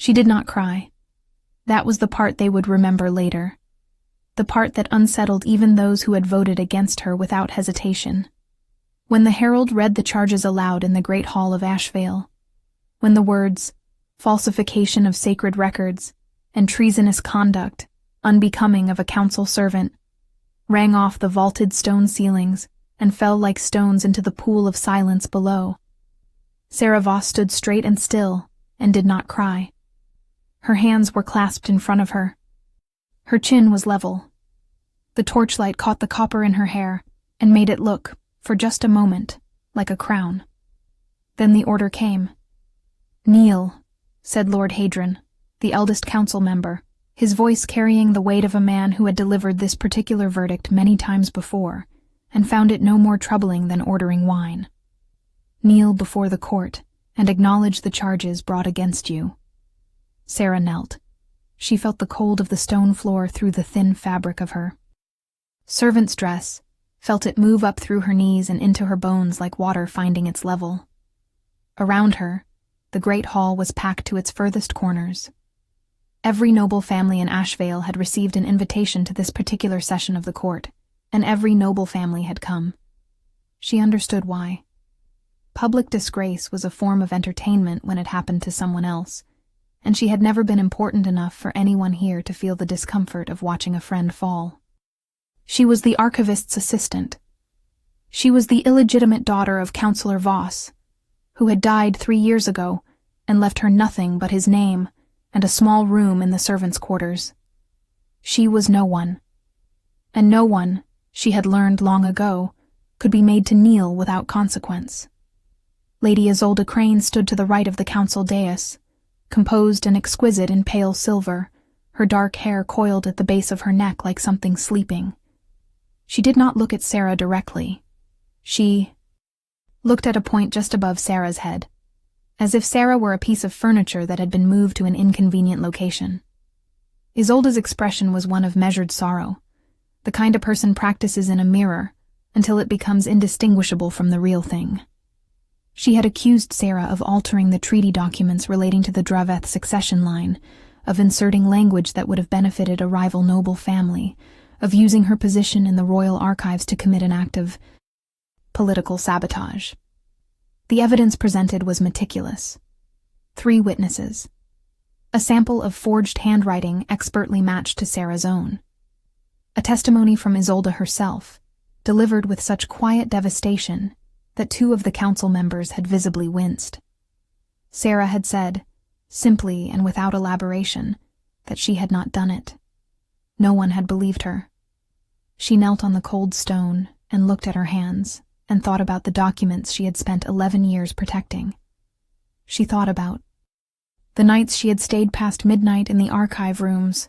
She did not cry. That was the part they would remember later. The part that unsettled even those who had voted against her without hesitation. When the herald read the charges aloud in the great hall of Ashvale, when the words, falsification of sacred records, and treasonous conduct, unbecoming of a council servant, rang off the vaulted stone ceilings and fell like stones into the pool of silence below, Sarah Voss stood straight and still and did not cry. Her hands were clasped in front of her. Her chin was level. The torchlight caught the copper in her hair and made it look, for just a moment, like a crown. Then the order came. "Kneel," said Lord Hadron, the eldest council member, his voice carrying the weight of a man who had delivered this particular verdict many times before, and found it no more troubling than ordering wine. "Kneel before the court, and acknowledge the charges brought against you." Sarah knelt. She felt the cold of the stone floor through the thin fabric of her servant's dress, felt it move up through her knees and into her bones like water finding its level. Around her, the great hall was packed to its furthest corners. Every noble family in Ashvale had received an invitation to this particular session of the court, and every noble family had come. She understood why. Public disgrace was a form of entertainment when it happened to someone else, and she had never been important enough for anyone here to feel the discomfort of watching a friend fall. She was the archivist's assistant. She was the illegitimate daughter of Councillor Voss, who had died 3 years ago and left her nothing but his name and a small room in the servants' quarters. She was no one. And no one, she had learned long ago, could be made to kneel without consequence. Lady Isolde Crane stood to the right of the council dais, composed and exquisite in pale silver, her dark hair coiled at the base of her neck like something sleeping. She did not look at Sarah directly. She looked at a point just above Sarah's head, as if Sarah were a piece of furniture that had been moved to an inconvenient location. Isolde's expression was one of measured sorrow, the kind a person practices in a mirror until it becomes indistinguishable from the real thing. She had accused Sarah of altering the treaty documents relating to the Draveth succession line, of inserting language that would have benefited a rival noble family, of using her position in the royal archives to commit an act of political sabotage. The evidence presented was meticulous. 3 witnesses. A sample of forged handwriting expertly matched to Sarah's own. A testimony from Isolde herself, delivered with such quiet devastation that 2 of the council members had visibly winced. Sarah had said, simply and without elaboration, that she had not done it. No one had believed her. She knelt on the cold stone and looked at her hands and thought about the documents she had spent 11 years protecting. She thought about the nights she had stayed past midnight in the archive rooms,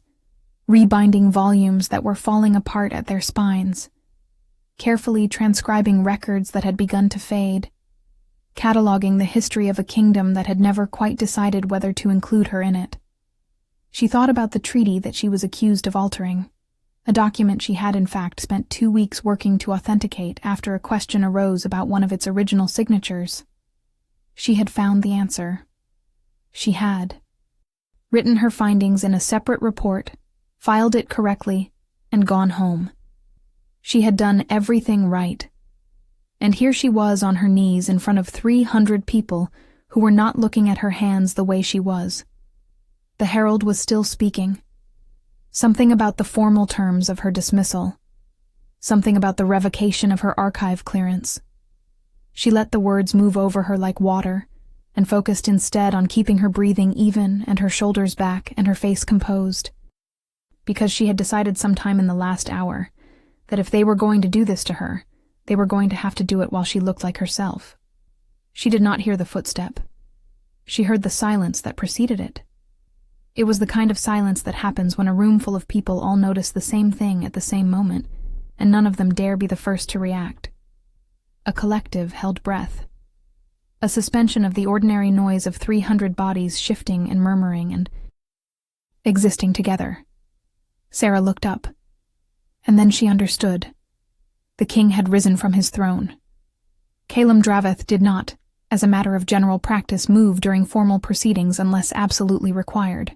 rebinding volumes that were falling apart at their spines, carefully transcribing records that had begun to fade, cataloging the history of a kingdom that had never quite decided whether to include her in it. She thought about the treaty that she was accused of altering, a document she had in fact spent 2 weeks working to authenticate after a question arose about one of its original signatures. She had found the answer. She had written her findings in a separate report, filed it correctly, and gone home. She had done everything right. And here she was on her knees in front of 300 people who were not looking at her hands the way she was. The herald was still speaking. Something about the formal terms of her dismissal. Something about the revocation of her archive clearance. She let the words move over her like water, and focused instead on keeping her breathing even and her shoulders back and her face composed. Because she had decided sometime in the last hour that if they were going to do this to her, they were going to have to do it while she looked like herself. She did not hear the footstep. She heard the silence that preceded it. It was the kind of silence that happens when a room full of people all notice the same thing at the same moment, and none of them dare be the first to react. A collective held breath. A suspension of the ordinary noise of 300 bodies shifting and murmuring and existing together. Sarah looked up, and then she understood. The king had risen from his throne. Calum Draveth did not, as a matter of general practice, move during formal proceedings unless absolutely required.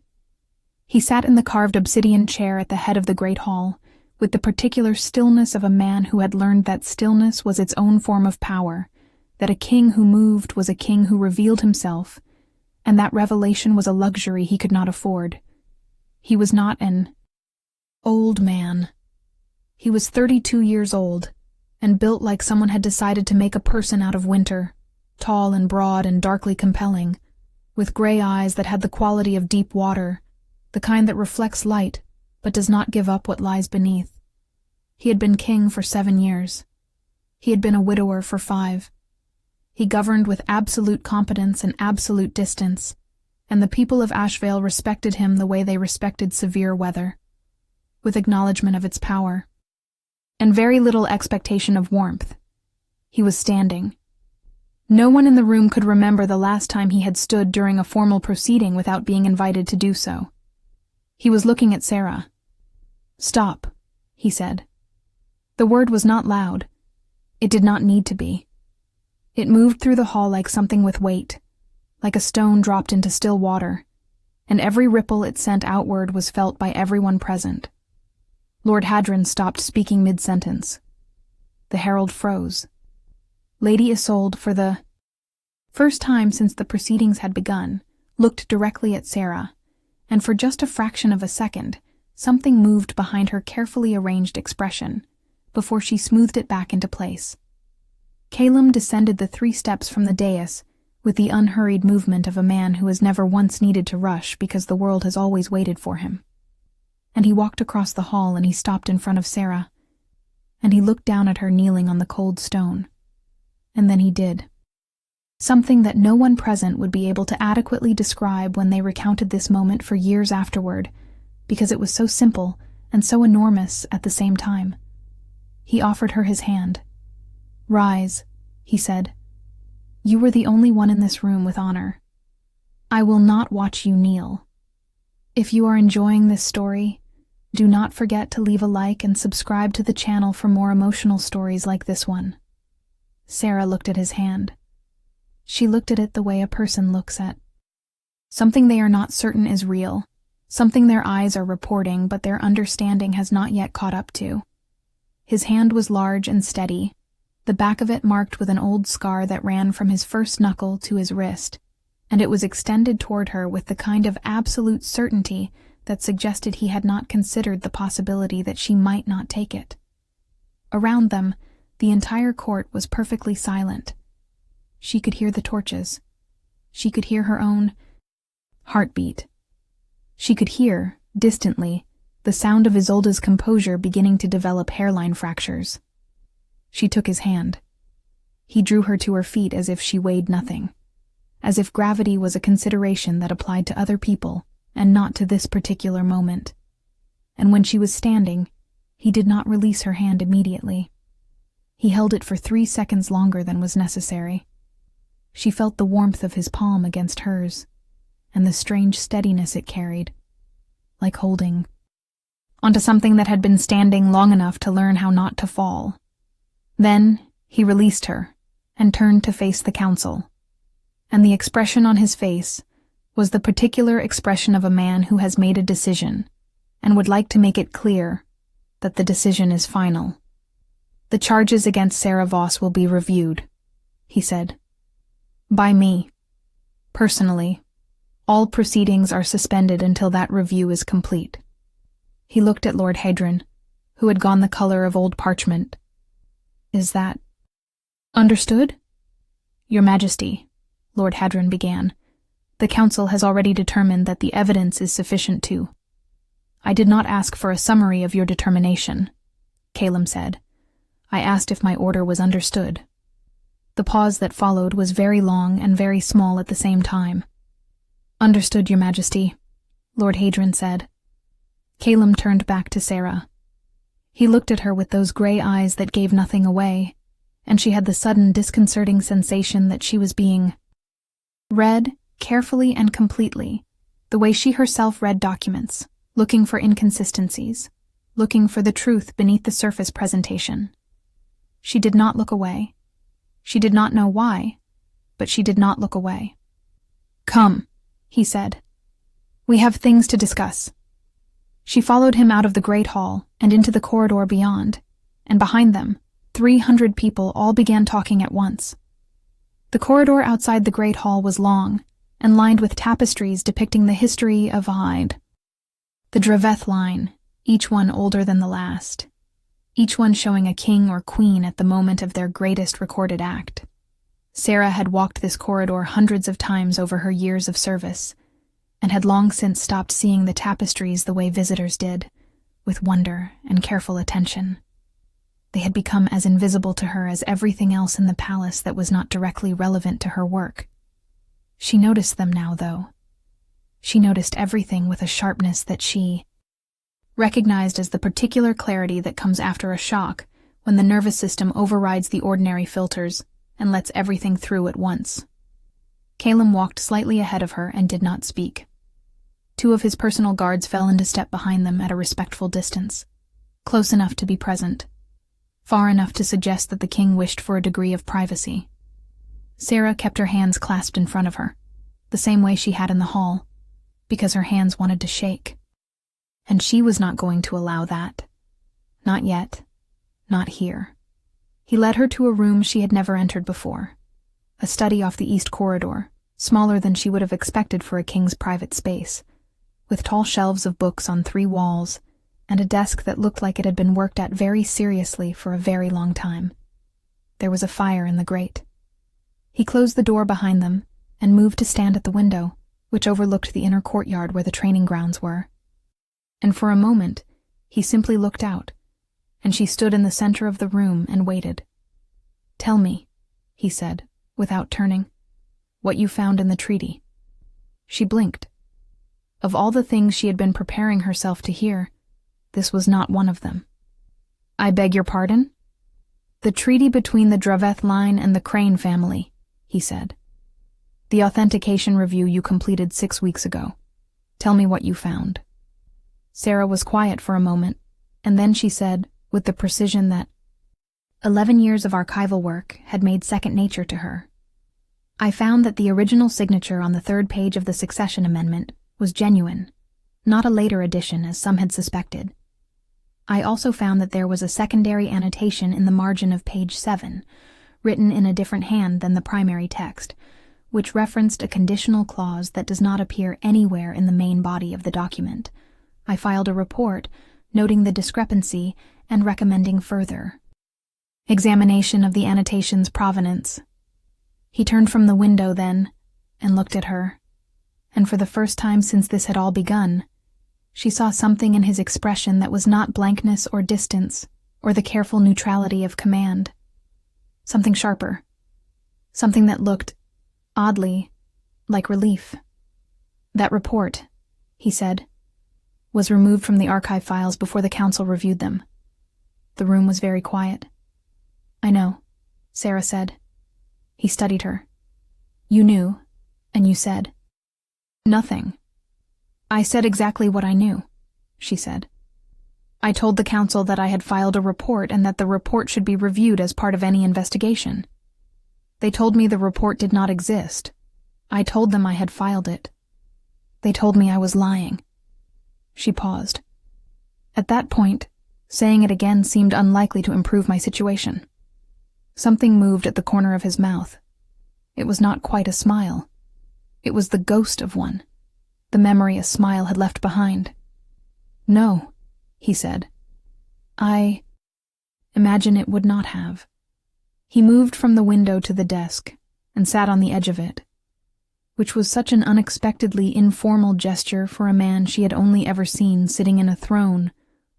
He sat in the carved obsidian chair at the head of the great hall, with the particular stillness of a man who had learned that stillness was its own form of power, that a king who moved was a king who revealed himself, and that revelation was a luxury he could not afford. He was not an old man. He was 32 years old, and built like someone had decided to make a person out of winter, tall and broad and darkly compelling, with gray eyes that had the quality of deep water, the kind that reflects light but does not give up what lies beneath. He had been king for 7 years. He had been a widower for 5. He governed with absolute competence and absolute distance, and the people of Ashvale respected him the way they respected severe weather, with acknowledgement of its power, and very little expectation of warmth. He was standing. No one in the room could remember the last time he had stood during a formal proceeding without being invited to do so. He was looking at Sarah. "Stop," he said. The word was not loud. It did not need to be. It moved through the hall like something with weight, like a stone dropped into still water, and every ripple it sent outward was felt by everyone present. Lord Hadron stopped speaking mid-sentence. The herald froze. Lady Isolde, for the first time since the proceedings had begun, looked directly at Sarah, and for just a fraction of a second, something moved behind her carefully arranged expression, before she smoothed it back into place. Calum descended the 3 steps from the dais with the unhurried movement of a man who has never once needed to rush because the world has always waited for him. And he walked across the hall and he stopped in front of Sarah, and he looked down at her kneeling on the cold stone. And then he did something that no one present would be able to adequately describe when they recounted this moment for years afterward, because it was so simple and so enormous at the same time. He offered her his hand. "Rise," he said. "You were the only one in this room with honor. I will not watch you kneel. If you are enjoying this story, do not forget to leave a like and subscribe to the channel for more emotional stories like this one." Sarah looked at his hand. She looked at it the way a person looks at something they are not certain is real, something their eyes are reporting but their understanding has not yet caught up to. His hand was large and steady, the back of it marked with an old scar that ran from his first knuckle to his wrist, and it was extended toward her with the kind of absolute certainty that suggested he had not considered the possibility that she might not take it. Around them, the entire court was perfectly silent. She could hear the torches. She could hear her own heartbeat. She could hear, distantly, the sound of Isolde's composure beginning to develop hairline fractures. She took his hand. He drew her to her feet as if she weighed nothing, as if gravity was a consideration that applied to other people and not to this particular moment. And when she was standing, he did not release her hand immediately. He held it for 3 seconds longer than was necessary. She felt the warmth of his palm against hers, and the strange steadiness it carried, like holding onto something that had been standing long enough to learn how not to fall. Then he released her and turned to face the council, and the expression on his face was the particular expression of a man who has made a decision and would like to make it clear that the decision is final. "The charges against Sarah Voss will be reviewed," he said. "By me. Personally. All proceedings are suspended until that review is complete." He looked at Lord Hadron, who had gone the color of old parchment. "Is that understood?" "Your Majesty," Lord Hadron began, "the Council has already determined that the evidence is sufficient to—" "I did not ask for a summary of your determination," Calum said. "I asked if my order was understood." The pause that followed was very long and very small at the same time. "Understood, Your Majesty," Lord Hadron said. Calum turned back to Sarah. He looked at her with those gray eyes that gave nothing away, and she had the sudden disconcerting sensation that she was being read carefully and completely, the way she herself read documents, looking for inconsistencies, looking for the truth beneath the surface presentation. She did not look away. She did not know why, but she did not look away. "Come," he said. "We have things to discuss." She followed him out of the great hall and into the corridor beyond, and behind them, 300 people all began talking at once. The corridor outside the great hall was long and lined with tapestries depicting the history of Hyde. The Draveth line, each one older than the last, each one showing a king or queen at the moment of their greatest recorded act. Sarah had walked this corridor hundreds of times over her years of service, and had long since stopped seeing the tapestries the way visitors did, with wonder and careful attention. They had become as invisible to her as everything else in the palace that was not directly relevant to her work. She noticed them now, though. She noticed everything with a sharpness that she recognized as the particular clarity that comes after a shock when the nervous system overrides the ordinary filters and lets everything through at once. Calum walked slightly ahead of her and did not speak. 2 of his personal guards fell into step behind them at a respectful distance, close enough to be present, far enough to suggest that the king wished for a degree of privacy. Sarah kept her hands clasped in front of her, the same way she had in the hall, because her hands wanted to shake. And she was not going to allow that. Not yet. Not here. He led her to a room she had never entered before, a study off the east corridor, smaller than she would have expected for a king's private space, with tall shelves of books on 3 walls, and a desk that looked like it had been worked at very seriously for a very long time. There was a fire in the grate. He closed the door behind them and moved to stand at the window, which overlooked the inner courtyard where the training grounds were. And for a moment, he simply looked out, and she stood in the center of the room and waited. "Tell me," he said, without turning, "what you found in the treaty." She blinked. Of all the things she had been preparing herself to hear, this was not one of them. "I beg your pardon?" "The treaty between the Draveth line and the Crane family," he said. "The authentication review you completed 6 weeks ago. Tell me what you found." Sarah was quiet for a moment, and then she said, with the precision that 11 years of archival work had made second nature to her, "I found that the original signature on the 3rd page of the succession amendment was genuine, not a later addition as some had suspected. I also found that there was a secondary annotation in the margin of page 7, written in a different hand than the primary text, which referenced a conditional clause that does not appear anywhere in the main body of the document. I filed a report, noting the discrepancy and recommending further examination of the annotation's provenance." He turned from the window then and looked at her, and for the first time since this had all begun, she saw something in his expression that was not blankness or distance or the careful neutrality of command. Something sharper. Something that looked, oddly, like relief. "That report," he said, "was removed from the archive files before the council reviewed them." The room was very quiet. "I know," Sarah said. He studied her. "You knew, and you said." "Nothing." "I said exactly what I knew," she said. "I told the council that I had filed a report and that the report should be reviewed as part of any investigation. They told me the report did not exist. I told them I had filed it. They told me I was lying." She paused. At that point, saying it again seemed unlikely to improve my situation. Something moved at the corner of his mouth. It was not quite a smile. It was the ghost of one, the memory a smile had left behind. "No," he said. "I imagine it would not have." He moved from the window to the desk and sat on the edge of it, which was such an unexpectedly informal gesture for a man she had only ever seen sitting in a throne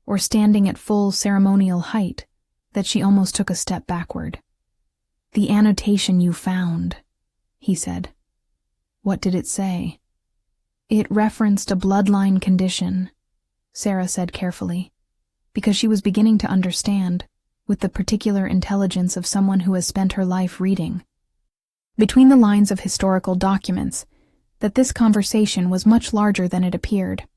or standing at full ceremonial height that she almost took a step backward. "The annotation you found," he said. "What did it say?" "It referenced a bloodline condition," Sarah said carefully, because she was beginning to understand, with the particular intelligence of someone who has spent her life reading, between the lines of historical documents, that this conversation was much larger than it appeared.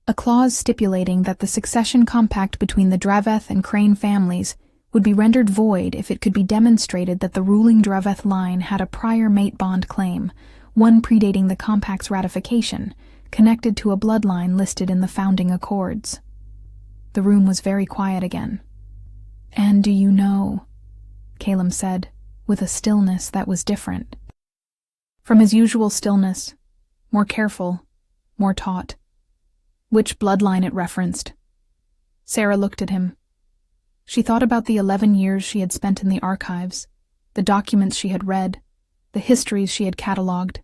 A clause stipulating that the succession compact between the Draveth and Crane families would be rendered void if it could be demonstrated that the ruling Draveth line had a prior mate bond claim, one predating the compact's ratification, connected to a bloodline listed in the founding accords. The room was very quiet again. "And do you know," Calum said, with a stillness that was different from his usual stillness, more careful, more taut, which bloodline it referenced. Sarah looked at him. She thought about the 11 years she had spent in the archives, the documents she had read, the histories she had catalogued,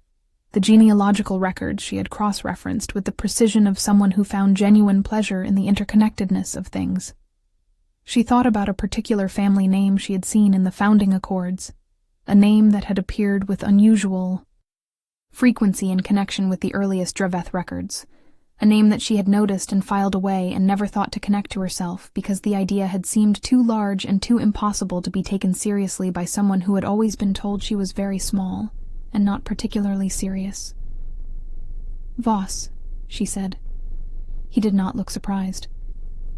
the genealogical records she had cross-referenced with the precision of someone who found genuine pleasure in the interconnectedness of things. She thought about a particular family name she had seen in the founding accords, a name that had appeared with unusual frequency in connection with the earliest Draveth records, a name that she had noticed and filed away and never thought to connect to herself because the idea had seemed too large and too impossible to be taken seriously by someone who had always been told she was very small and not particularly serious. "Voss," she said. He did not look surprised.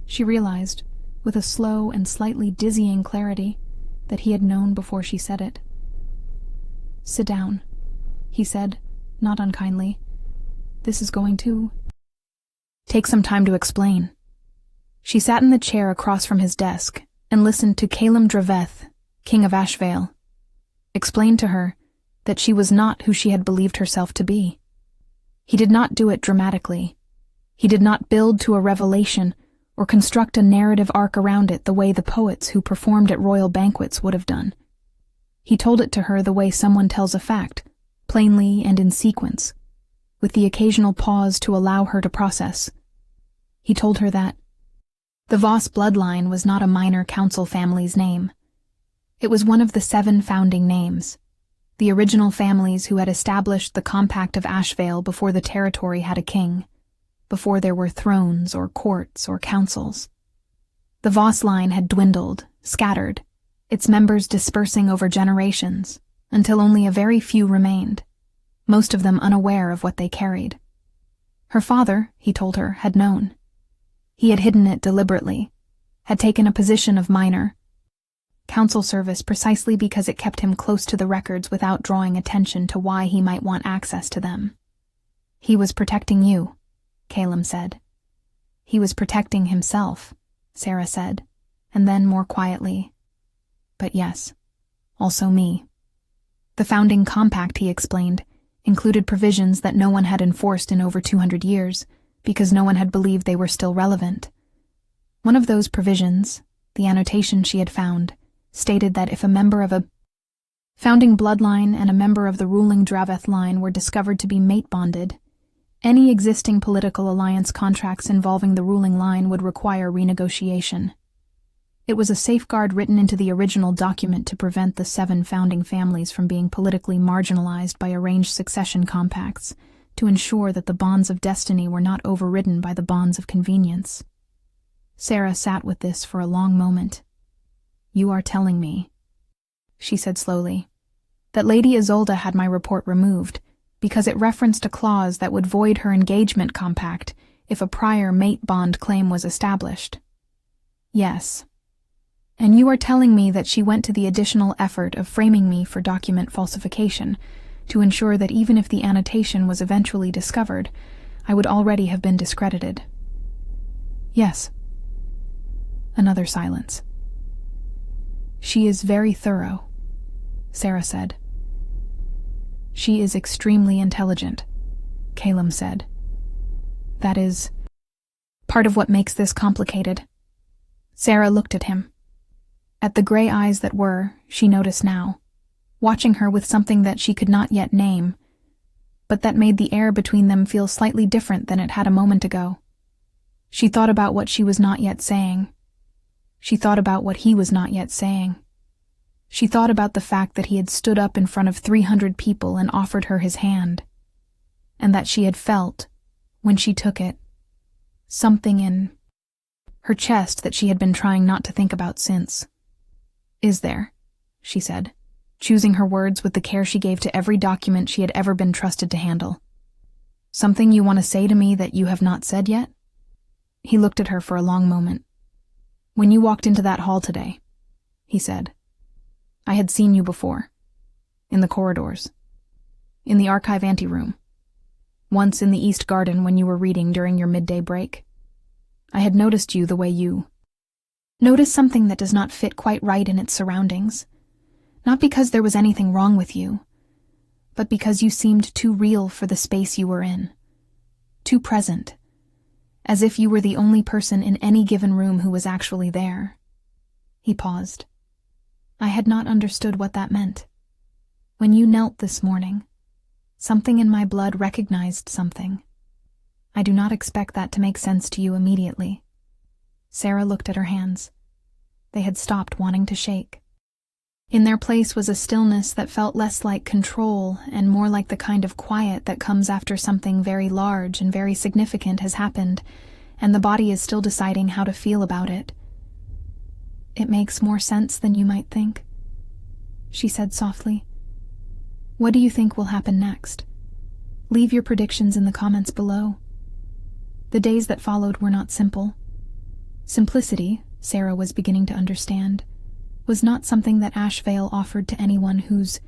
She realized, with a slow and slightly dizzying clarity, that he had known before she said it. "Sit down," he said, not unkindly. "This is going to take some time to explain." She sat in the chair across from his desk and listened to Calum Draveth, King of Ashvale, explain to her that she was not who she had believed herself to be. He did not do it dramatically. He did not build to a revelation or construct a narrative arc around it the way the poets who performed at royal banquets would have done. He told it to her the way someone tells a fact, plainly and in sequence, with the occasional pause to allow her to process. He told her that the Voss bloodline was not a minor council family's name. It was one of the 7 founding names, the original families who had established the Compact of Ashvale before the territory had a king, before there were thrones or courts or councils. The Voss line had dwindled, scattered, its members dispersing over generations, until only a very few remained, most of them unaware of what they carried. Her father, he told her, had known. He had hidden it deliberately, had taken a position of minor council service precisely because it kept him close to the records without drawing attention to why he might want access to them. "He was protecting you," Calum said. "He was protecting himself," Sarah said, and then more quietly, "But yes, also me." The founding compact, he explained, included provisions that no one had enforced in over 200 years, because no one had believed they were still relevant. One of those provisions, the annotation she had found, stated that if a member of a founding bloodline and a member of the ruling Draveth line were discovered to be mate-bonded, any existing political alliance contracts involving the ruling line would require renegotiation. It was a safeguard written into the original document to prevent the 7 founding families from being politically marginalized by arranged succession compacts, to ensure that the bonds of destiny were not overridden by the bonds of convenience. Sarah sat with this for a long moment. "You are telling me," she said slowly, "that Lady Isolde had my report removed because it referenced a clause that would void her engagement compact if a prior mate bond claim was established." "Yes. And you are telling me that she went to the additional effort of framing me for document falsification to ensure that even if the annotation was eventually discovered, I would already have been discredited." "Yes." Another silence. "She is very thorough," Sarah said. "She is extremely intelligent," Calum said. "That is part of what makes this complicated." Sarah looked at him. At the gray eyes that were, she noticed now, watching her with something that she could not yet name, but that made the air between them feel slightly different than it had a moment ago. She thought about what she was not yet saying. She thought about what he was not yet saying. She thought about the fact that he had stood up in front of 300 people and offered her his hand, and that she had felt, when she took it, something in her chest that she had been trying not to think about since. "Is there?" she said, choosing her words with the care she gave to every document she had ever been trusted to handle. "Something you want to say to me that you have not said yet?" He looked at her for a long moment. "When you walked into that hall today, he said. I had seen you before. In the corridors. In the archive anteroom. Once in the East Garden when you were reading during your midday break. I had noticed you the way you notice something that does not fit quite right in its surroundings. Not because there was anything wrong with you, but because you seemed too real for the space you were in. Too present. As if you were the only person in any given room who was actually there. He paused. I had not understood what that meant. When you knelt this morning, something in my blood recognized something. I do not expect that to make sense to you immediately. Sarah looked at her hands. They had stopped wanting to shake. In their place was a stillness that felt less like control and more like the kind of quiet that comes after something very large and very significant has happened, and the body is still deciding how to feel about it. It makes more sense than you might think, she said softly. What do you think will happen next? Leave your predictions in the comments below. The days that followed were not simple. Simplicity, Sarah was beginning to understand, was not something that Ashvale offered to anyone whose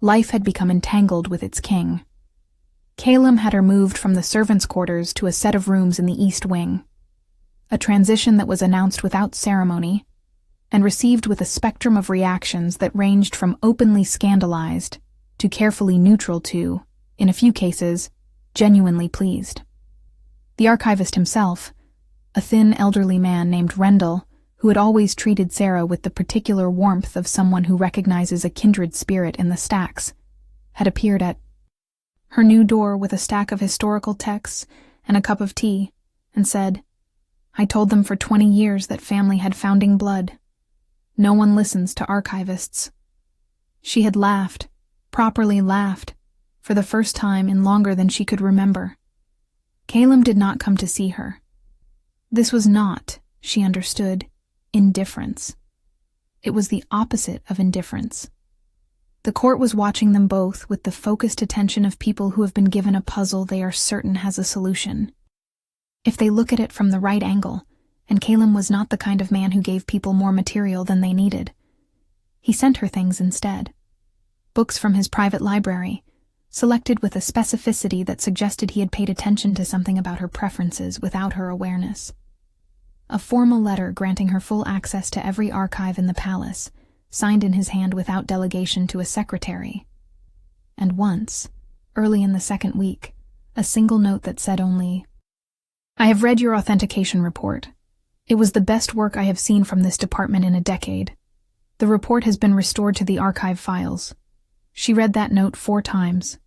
life had become entangled with its king. Calum had her moved from the servants' quarters to a set of rooms in the East Wing, a transition that was announced without ceremony and received with a spectrum of reactions that ranged from openly scandalized to carefully neutral to, in a few cases, genuinely pleased. The archivist himself, a thin elderly man named Rendell, who had always treated Sarah with the particular warmth of someone who recognizes a kindred spirit in the stacks, had appeared at her new door with a stack of historical texts and a cup of tea, and said, I told them for 20 years that family had founding blood. No one listens to archivists. She had laughed, properly laughed, for the first time in longer than she could remember. Calum did not come to see her. This was not, she understood, indifference. It was the opposite of indifference. The court was watching them both with the focused attention of people who have been given a puzzle they are certain has a solution. If they look at it from the right angle, and Calum was not the kind of man who gave people more material than they needed. He sent her things instead. Books from his private library, selected with a specificity that suggested he had paid attention to something about her preferences without her awareness. A formal letter granting her full access to every archive in the palace, signed in his hand without delegation to a secretary. And once, early in the second week, a single note that said only, I have read your authentication report. It was the best work I have seen from this department in a decade. The report has been restored to the archive files. She read that note 4 times.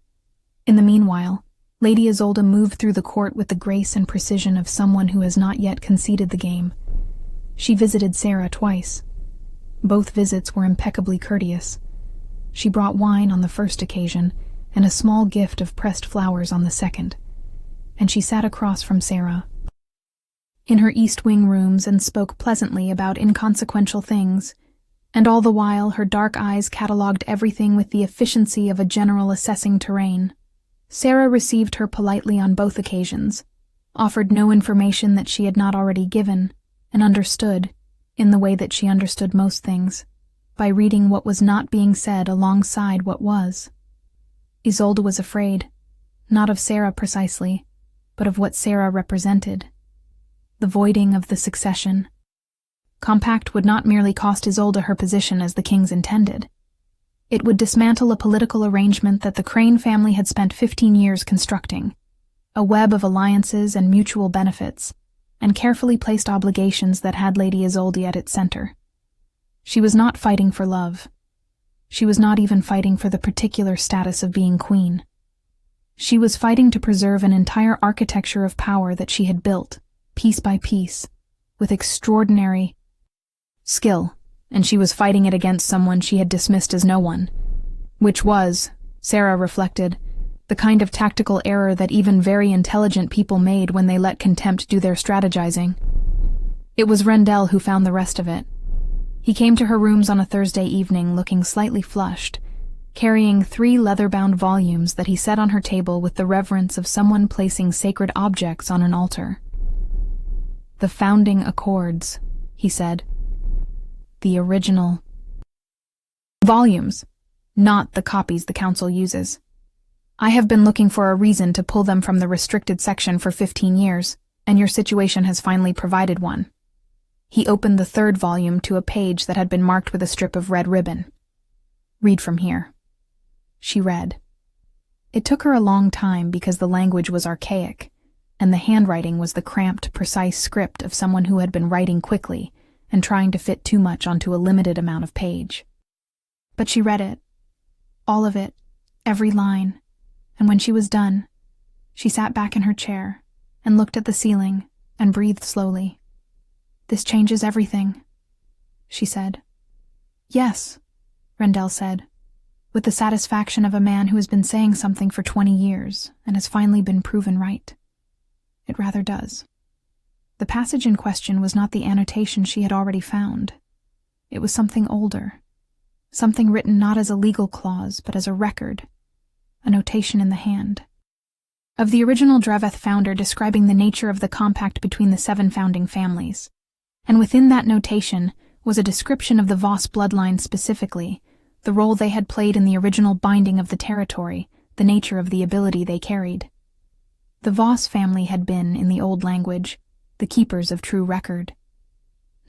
In the meanwhile, Lady Isolde moved through the court with the grace and precision of someone who has not yet conceded the game. She visited Sarah twice. Both visits were impeccably courteous. She brought wine on the first occasion and a small gift of pressed flowers on the second, and she sat across from Sarah in her East Wing rooms and spoke pleasantly about inconsequential things, and all the while her dark eyes catalogued everything with the efficiency of a general assessing terrain. Sarah received her politely on both occasions, offered no information that she had not already given, and understood, in the way that she understood most things, by reading what was not being said alongside what was. Isolde was afraid, not of Sarah precisely, but of what Sarah represented. The voiding of the succession. Compact would not merely cost Isolde her position as the king's intended. It would dismantle a political arrangement that the Crane family had spent 15 years constructing, a web of alliances and mutual benefits, and carefully placed obligations that had Lady Isolde at its center. She was not fighting for love. She was not even fighting for the particular status of being queen. She was fighting to preserve an entire architecture of power that she had built, piece by piece, with extraordinary skill, and she was fighting it against someone she had dismissed as no one, which was, Sarah reflected, the kind of tactical error that even very intelligent people made when they let contempt do their strategizing. It was Rendell who found the rest of it. He came to her rooms on a Thursday evening looking slightly flushed, carrying 3 leather-bound volumes that he set on her table with the reverence of someone placing sacred objects on an altar. The Founding Accords, he said. The original volumes, not the copies the council uses. I have been looking for a reason to pull them from the restricted section for 15 years, and your situation has finally provided one. He opened the third volume to a page that had been marked with a strip of red ribbon. Read from here. She read. It took her a long time because the language was archaic, and the handwriting was the cramped, precise script of someone who had been writing quickly and trying to fit too much onto a limited amount of page. But she read it, all of it, every line, and when she was done, she sat back in her chair and looked at the ceiling and breathed slowly. "This changes everything," she said. "Yes," Rendell said, with the satisfaction of a man who has been saying something for 20 years and has finally been proven right. "It rather does." The passage in question was not the annotation she had already found. It was something older, something written not as a legal clause but as a record, a notation in the hand of the original Dreveth founder describing the nature of the compact between the 7 founding families. And within that notation was a description of the Voss bloodline specifically, the role they had played in the original binding of the territory, the nature of the ability they carried. The Voss family had been, in the old language, the keepers of true record.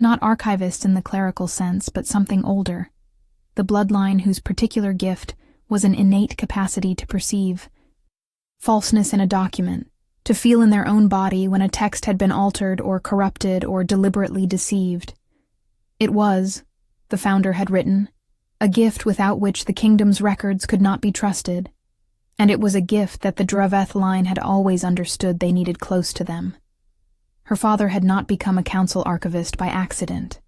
Not archivists in the clerical sense, but something older, the bloodline whose particular gift was an innate capacity to perceive falseness in a document, to feel in their own body when a text had been altered or corrupted or deliberately deceived. It was, the founder had written, a gift without which the kingdom's records could not be trusted, and it was a gift that the Dreveth line had always understood they needed close to them. Her father had not become a council archivist by accident.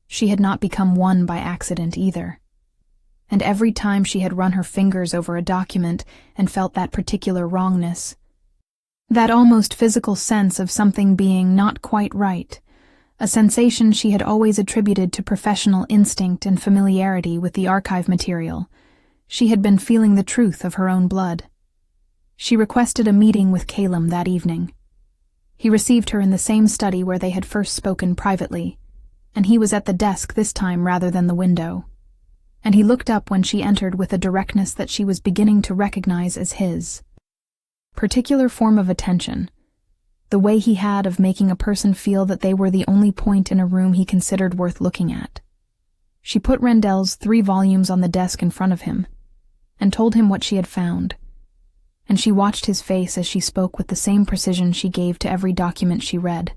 She had not become one by accident either. And every time she had run her fingers over a document and felt that particular wrongness, that almost physical sense of something being not quite right, a sensation she had always attributed to professional instinct and familiarity with the archive material, she had been feeling the truth of her own blood. She requested a meeting with Calum that evening. He received her in the same study where they had first spoken privately, and he was at the desk this time rather than the window. And he looked up when she entered with a directness that she was beginning to recognize as his particular form of attention, the way he had of making a person feel that they were the only point in a room he considered worth looking at. She put Rendell's 3 volumes on the desk in front of him, and told him what she had found, and she watched his face as she spoke with the same precision she gave to every document she read,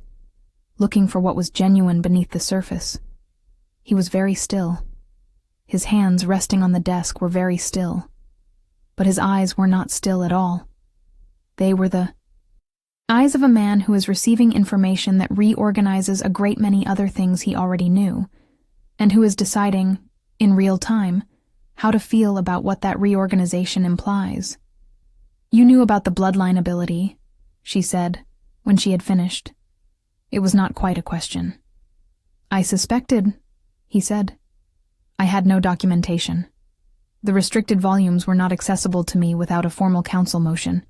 looking for what was genuine beneath the surface. He was very still. His hands resting on the desk were very still, but his eyes were not still at all. They were the eyes of a man who is receiving information that reorganizes a great many other things he already knew, and who is deciding, in real time, how to feel about what that reorganization implies. "You knew about the bloodline ability," she said, when she had finished. It was not quite a question. "I suspected," he said. "I had no documentation. The restricted volumes were not accessible to me without a formal council motion,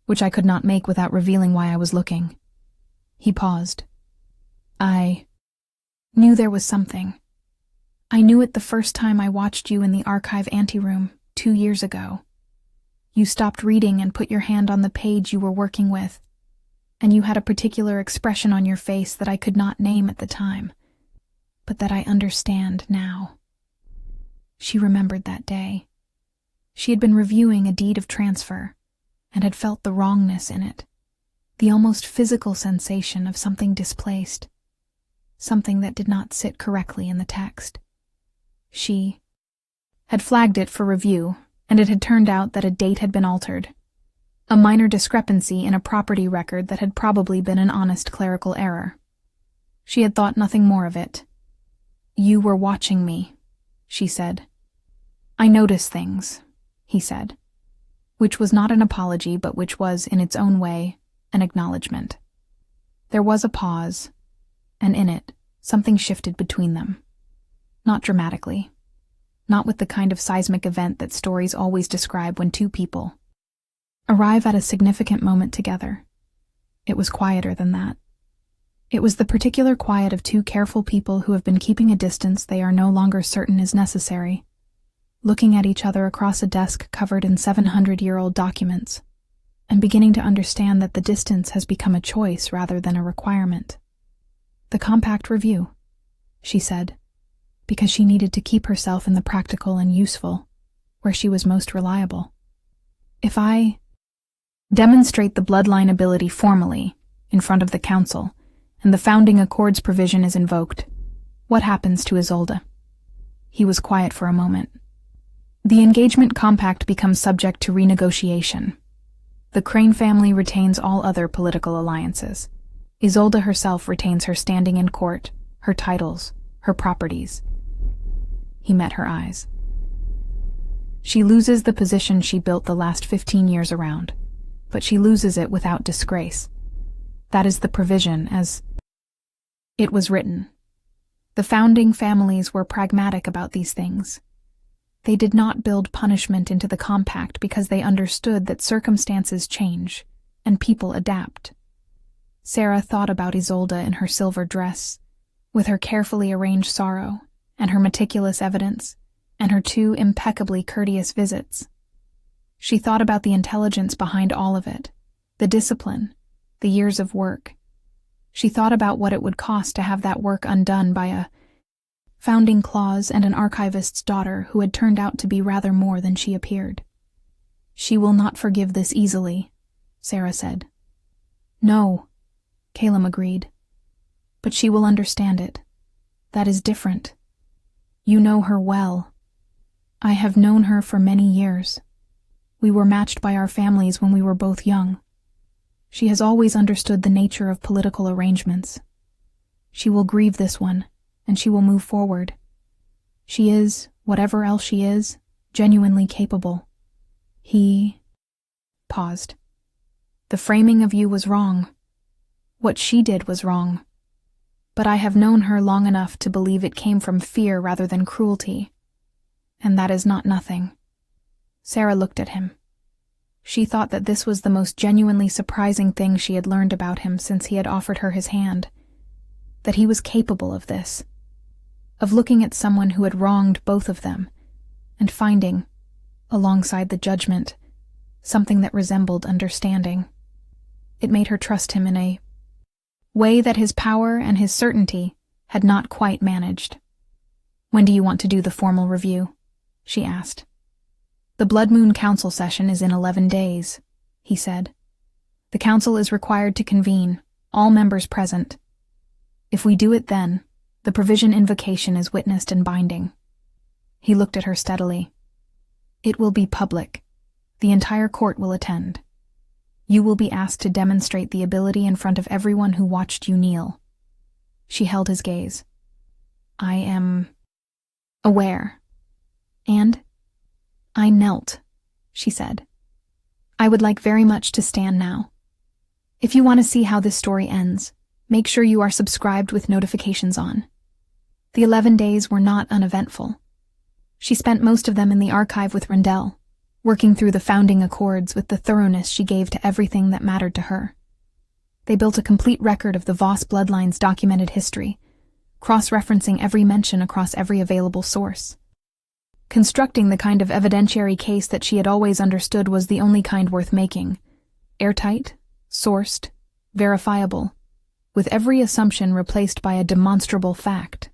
which I could not make without revealing why I was looking." He paused. "I knew there was something. I knew it the first time I watched you in the archive anteroom 2 years ago. You stopped reading and put your hand on the page you were working with, and you had a particular expression on your face that I could not name at the time, but that I understand now." She remembered that day. She had been reviewing a deed of transfer, and had felt the wrongness in it, the almost physical sensation of something displaced, something that did not sit correctly in the text. She had flagged it for review, and it had turned out that a date had been altered, a minor discrepancy in a property record that had probably been an honest clerical error. She had thought nothing more of it. "You were watching me," she said. "I notice things," he said, which was not an apology but which was, in its own way, an acknowledgement. There was a pause, and in it, something shifted between them. Not dramatically, not with the kind of seismic event that stories always describe when 2 people arrive at a significant moment together. It was quieter than that. It was the particular quiet of two careful people who have been keeping a distance they are no longer certain is necessary, looking at each other across a desk covered in 700-year-old documents, and beginning to understand that the distance has become a choice rather than a requirement. "The compact review," she said, because she needed to keep herself in the practical and useful, where she was most reliable. "If I demonstrate the bloodline ability formally, in front of the council, and the founding accords provision is invoked, what happens to Isolde?" He was quiet for a moment. "The engagement compact becomes subject to renegotiation. The Crane family retains all other political alliances. Isolde herself retains her standing in court, her titles, her properties." He met her eyes. "She loses the position she built the last 15 years around, but she loses it without disgrace. That is the provision as it was written. The founding families were pragmatic about these things. They did not build punishment into the compact because they understood that circumstances change and people adapt." Sarah thought about Isolde in her silver dress, with her carefully arranged sorrow, and her meticulous evidence, and her 2 impeccably courteous visits. She thought about the intelligence behind all of it, the discipline, the years of work. She thought about what it would cost to have that work undone by a founding clause and an archivist's daughter who had turned out to be rather more than she appeared. "She will not forgive this easily," Sarah said. "No," Calum agreed. "But she will understand it. That is different. You know her well. I have known her for many years. We were matched by our families when we were both young. She has always understood the nature of political arrangements. She will grieve this one, and she will move forward. She is, whatever else she is, genuinely capable." He paused. "The framing of you was wrong. What she did was wrong. But I have known her long enough to believe it came from fear rather than cruelty. And that is not nothing." Sarah looked at him. She thought that this was the most genuinely surprising thing she had learned about him since he had offered her his hand. That he was capable of this. Of looking at someone who had wronged both of them, and finding, alongside the judgment, something that resembled understanding. It made her trust him in a way that his power and his certainty had not quite managed. "When do you want to do the formal review?" she asked. "The Blood Moon Council session is in 11 days, he said. "The council is required to convene, all members present. If we do it then, the provision invocation is witnessed and binding." He looked at her steadily. "It will be public. The entire court will attend. You will be asked to demonstrate the ability in front of everyone who watched you kneel." She held his gaze. "I am aware. And I knelt," she said. "I would like very much to stand now. If you want to see how this story ends, make sure you are subscribed with notifications on." The 11 days were not uneventful. She spent most of them in the archive with Rendell, working through the founding accords with the thoroughness she gave to everything that mattered to her. They built a complete record of the Voss bloodline's documented history, cross-referencing every mention across every available source. Constructing the kind of evidentiary case that she had always understood was the only kind worth making. Airtight, sourced, verifiable, with every assumption replaced by a demonstrable fact.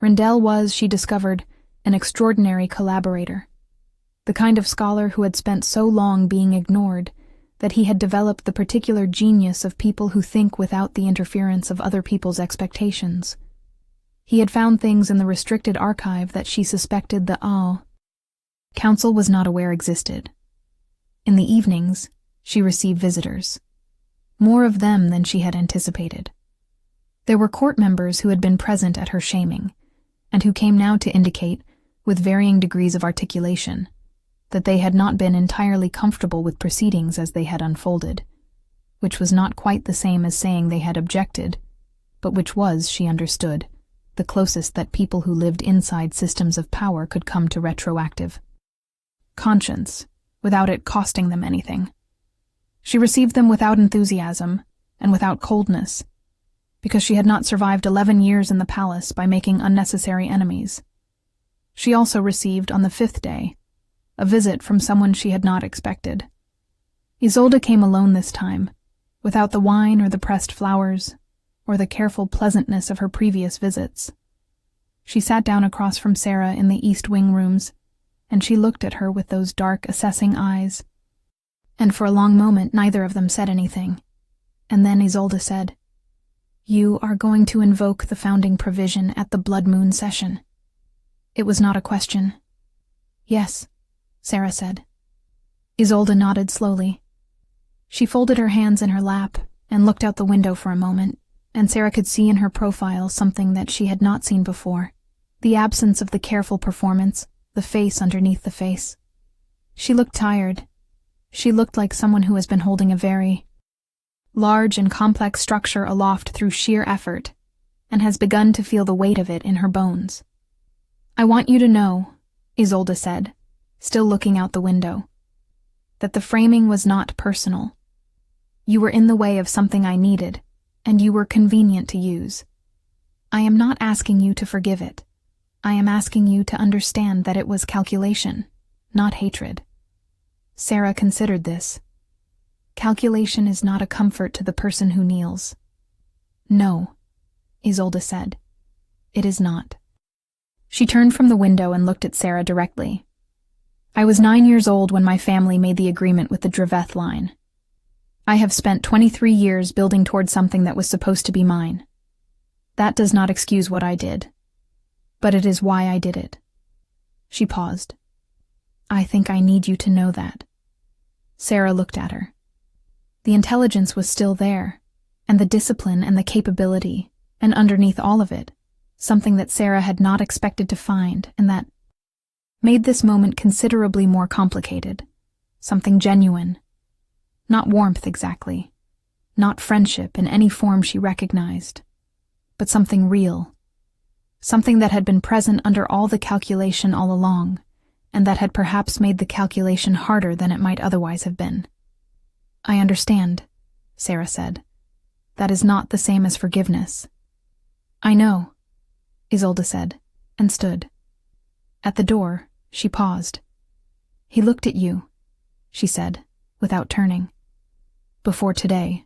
Rendell was, she discovered, an extraordinary collaborator. The kind of scholar who had spent so long being ignored that he had developed the particular genius of people who think without the interference of other people's expectations. He had found things in the restricted archive that she suspected the council was not aware existed. In the evenings, she received visitors. More of them than she had anticipated. There were court members who had been present at her shaming, and who came now to indicate, with varying degrees of articulation, that they had not been entirely comfortable with proceedings as they had unfolded, which was not quite the same as saying they had objected, but which was, she understood, the closest that people who lived inside systems of power could come to retroactive conscience, without it costing them anything. She received them without enthusiasm and without coldness, because she had not survived 11 years in the palace by making unnecessary enemies. She also received, on the 5th day, a visit from someone she had not expected. Isolde came alone this time, without the wine or the pressed flowers, or the careful pleasantness of her previous visits. She sat down across from Sarah in the East Wing rooms, and she looked at her with those dark, assessing eyes. And for a long moment neither of them said anything. And then Isolde said, "You are going to invoke the founding provision at the Blood Moon session." It was not a question. "Yes," Sarah said. Isolde nodded slowly. She folded her hands in her lap and looked out the window for a moment, and Sarah could see in her profile something that she had not seen before, the absence of the careful performance, the face underneath the face. She looked tired. She looked like someone who has been holding a very large and complex structure aloft through sheer effort, and has begun to feel the weight of it in her bones. "I want you to know," Isolde said, still looking out the window, "that the framing was not personal. You were in the way of something I needed, and you were convenient to use. I am not asking you to forgive it. I am asking you to understand that it was calculation, not hatred." Sarah considered this. "Calculation is not a comfort to the person who kneels." "No," Isolde said. "It is not." She turned from the window and looked at Sarah directly. "I was 9 years old when my family made the agreement with the Draveth line. I have spent 23 years building toward something that was supposed to be mine. That does not excuse what I did, but it is why I did it." She paused. "I think I need you to know that." Sarah looked at her. The intelligence was still there, and the discipline and the capability, and underneath all of it, something that Sarah had not expected to find, and that made this moment considerably more complicated. Something genuine. Not warmth exactly, not friendship in any form she recognized, but something real. Something that had been present under all the calculation all along, and that had perhaps made the calculation harder than it might otherwise have been. "I understand," Sarah said. "That is not the same as forgiveness." "I know," Isolde said, and stood. At the door, she paused. "He looked at you," she said, without turning. "Before today,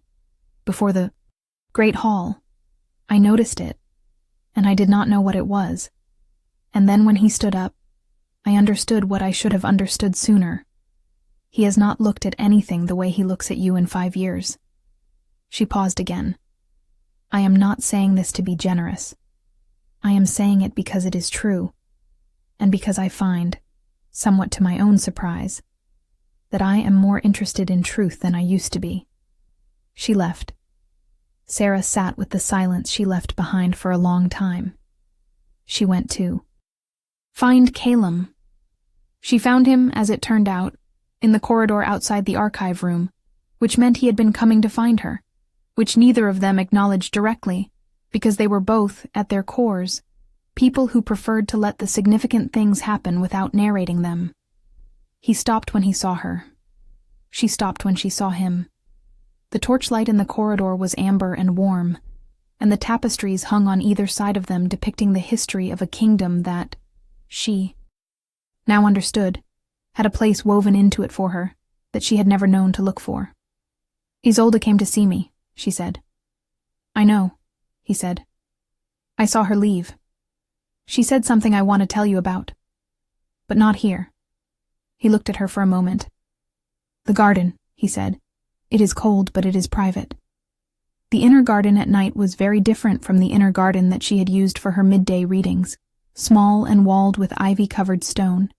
before the great hall, I noticed it, and I did not know what it was. And then when he stood up, I understood what I should have understood sooner. He has not looked at anything the way he looks at you in 5 years. She paused again. "I am not saying this to be generous. I am saying it because it is true, and because I find, somewhat to my own surprise, that I am more interested in truth than I used to be." She left. Sarah sat with the silence she left behind for a long time. She went too. Find Calum. She found him, as it turned out, in the corridor outside the archive room, which meant he had been coming to find her, which neither of them acknowledged directly, because they were both, at their cores, people who preferred to let the significant things happen without narrating them. He stopped when he saw her. She stopped when she saw him. The torchlight in the corridor was amber and warm, and the tapestries hung on either side of them depicting the history of a kingdom that she now understood had a place woven into it for her that she had never known to look for. "Isolde came to see me," she said. "I know," he said. "I saw her leave. She said something I want to tell you about. But not here." He looked at her for a moment. "The garden," he said. "It is cold, but it is private." The inner garden at night was very different from the inner garden that she had used for her midday readings, small and walled with ivy-covered stone,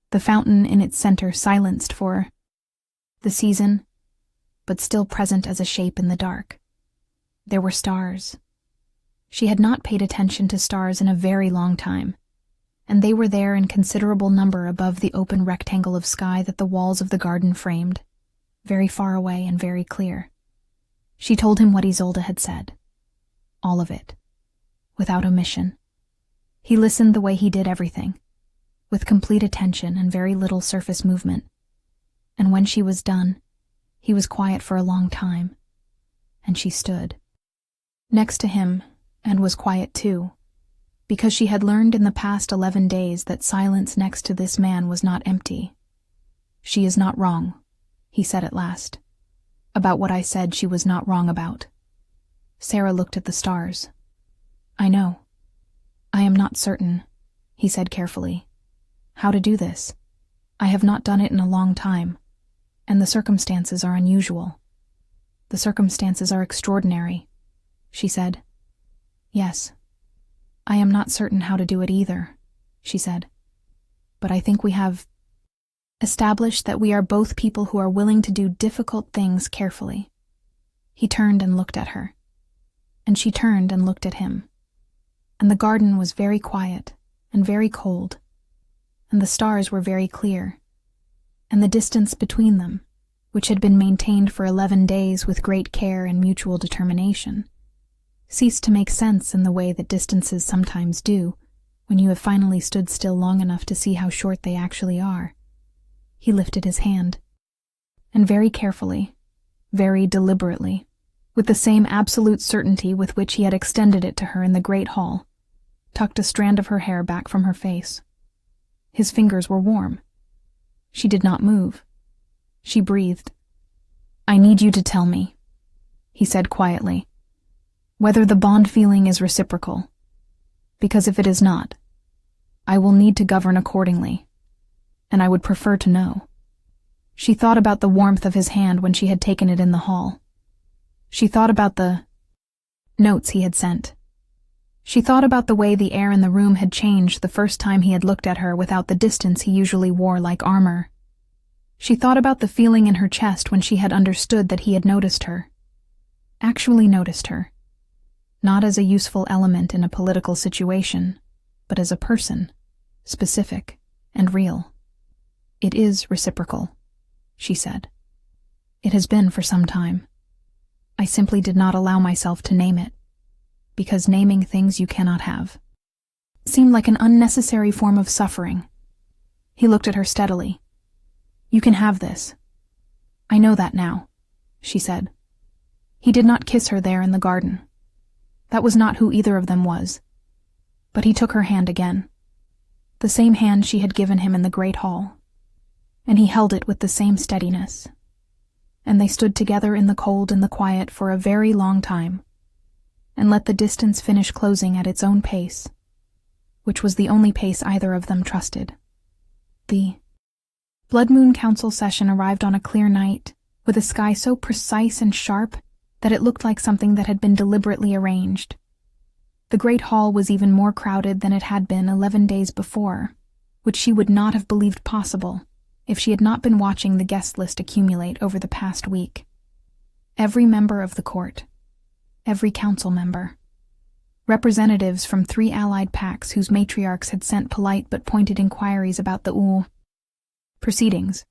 the fountain in its center silenced for the season, but still present as a shape in the dark. There were stars. She had not paid attention to stars in a very long time, and they were there in considerable number above the open rectangle of sky that the walls of the garden framed, very far away and very clear. She told him what Isolde had said. All of it, without omission. He listened the way he did everything, with complete attention and very little surface movement. And when she was done, he was quiet for a long time, and she stood. next to him, and was quiet too, because she had learned in the past 11 days that silence next to this man was not empty. "She is not wrong," he said at last. "About what I said she was not wrong about." Sarah looked at the stars. "I know. I am not certain," he said carefully, "how to do this. I have not done it in a long time, and the circumstances are unusual." "The circumstances are extraordinary," she said. "Yes. I am not certain how to do it either," she said. "But I think we have established that we are both people who are willing to do difficult things carefully." He turned and looked at her, and she turned and looked at him, and the garden was very quiet and very cold, and the stars were very clear, and the distance between them, which had been maintained for 11 days with great care and mutual determination, ceased to make sense in the way that distances sometimes do when you have finally stood still long enough to see how short they actually are. He lifted his hand, and very carefully, very deliberately, with the same absolute certainty with which he had extended it to her in the great hall, tucked a strand of her hair back from her face. His fingers were warm. She did not move. She breathed. "I need you to tell me," he said quietly, "whether the bond feeling is reciprocal, because if it is not, I will need to govern accordingly, and I would prefer to know." She thought about the warmth of his hand when she had taken it in the hall. She thought about the notes he had sent. She thought about the way the air in the room had changed the first time he had looked at her without the distance he usually wore like armor. She thought about the feeling in her chest when she had understood that he had noticed her. Actually noticed her. Not as a useful element in a political situation, but as a person, specific and real. "It is reciprocal," she said. "It has been for some time. I simply did not allow myself to name it, because naming things you cannot have seemed like an unnecessary form of suffering." He looked at her steadily. "You can have this. I know that now," she said. He did not kiss her there in the garden. That was not who either of them was. But he took her hand again, the same hand she had given him in the great hall, and he held it with the same steadiness. And they stood together in the cold and the quiet for a very long time, and let the distance finish closing at its own pace, which was the only pace either of them trusted. The Blood Moon Council session arrived on a clear night, with a sky so precise and sharp that it looked like something that had been deliberately arranged. The great hall was even more crowded than it had been 11 days before, which she would not have believed possible if she had not been watching the guest list accumulate over the past week. Every member of the court, every council member, representatives from 3 allied pacts whose matriarchs had sent polite but pointed inquiries about the proceedings,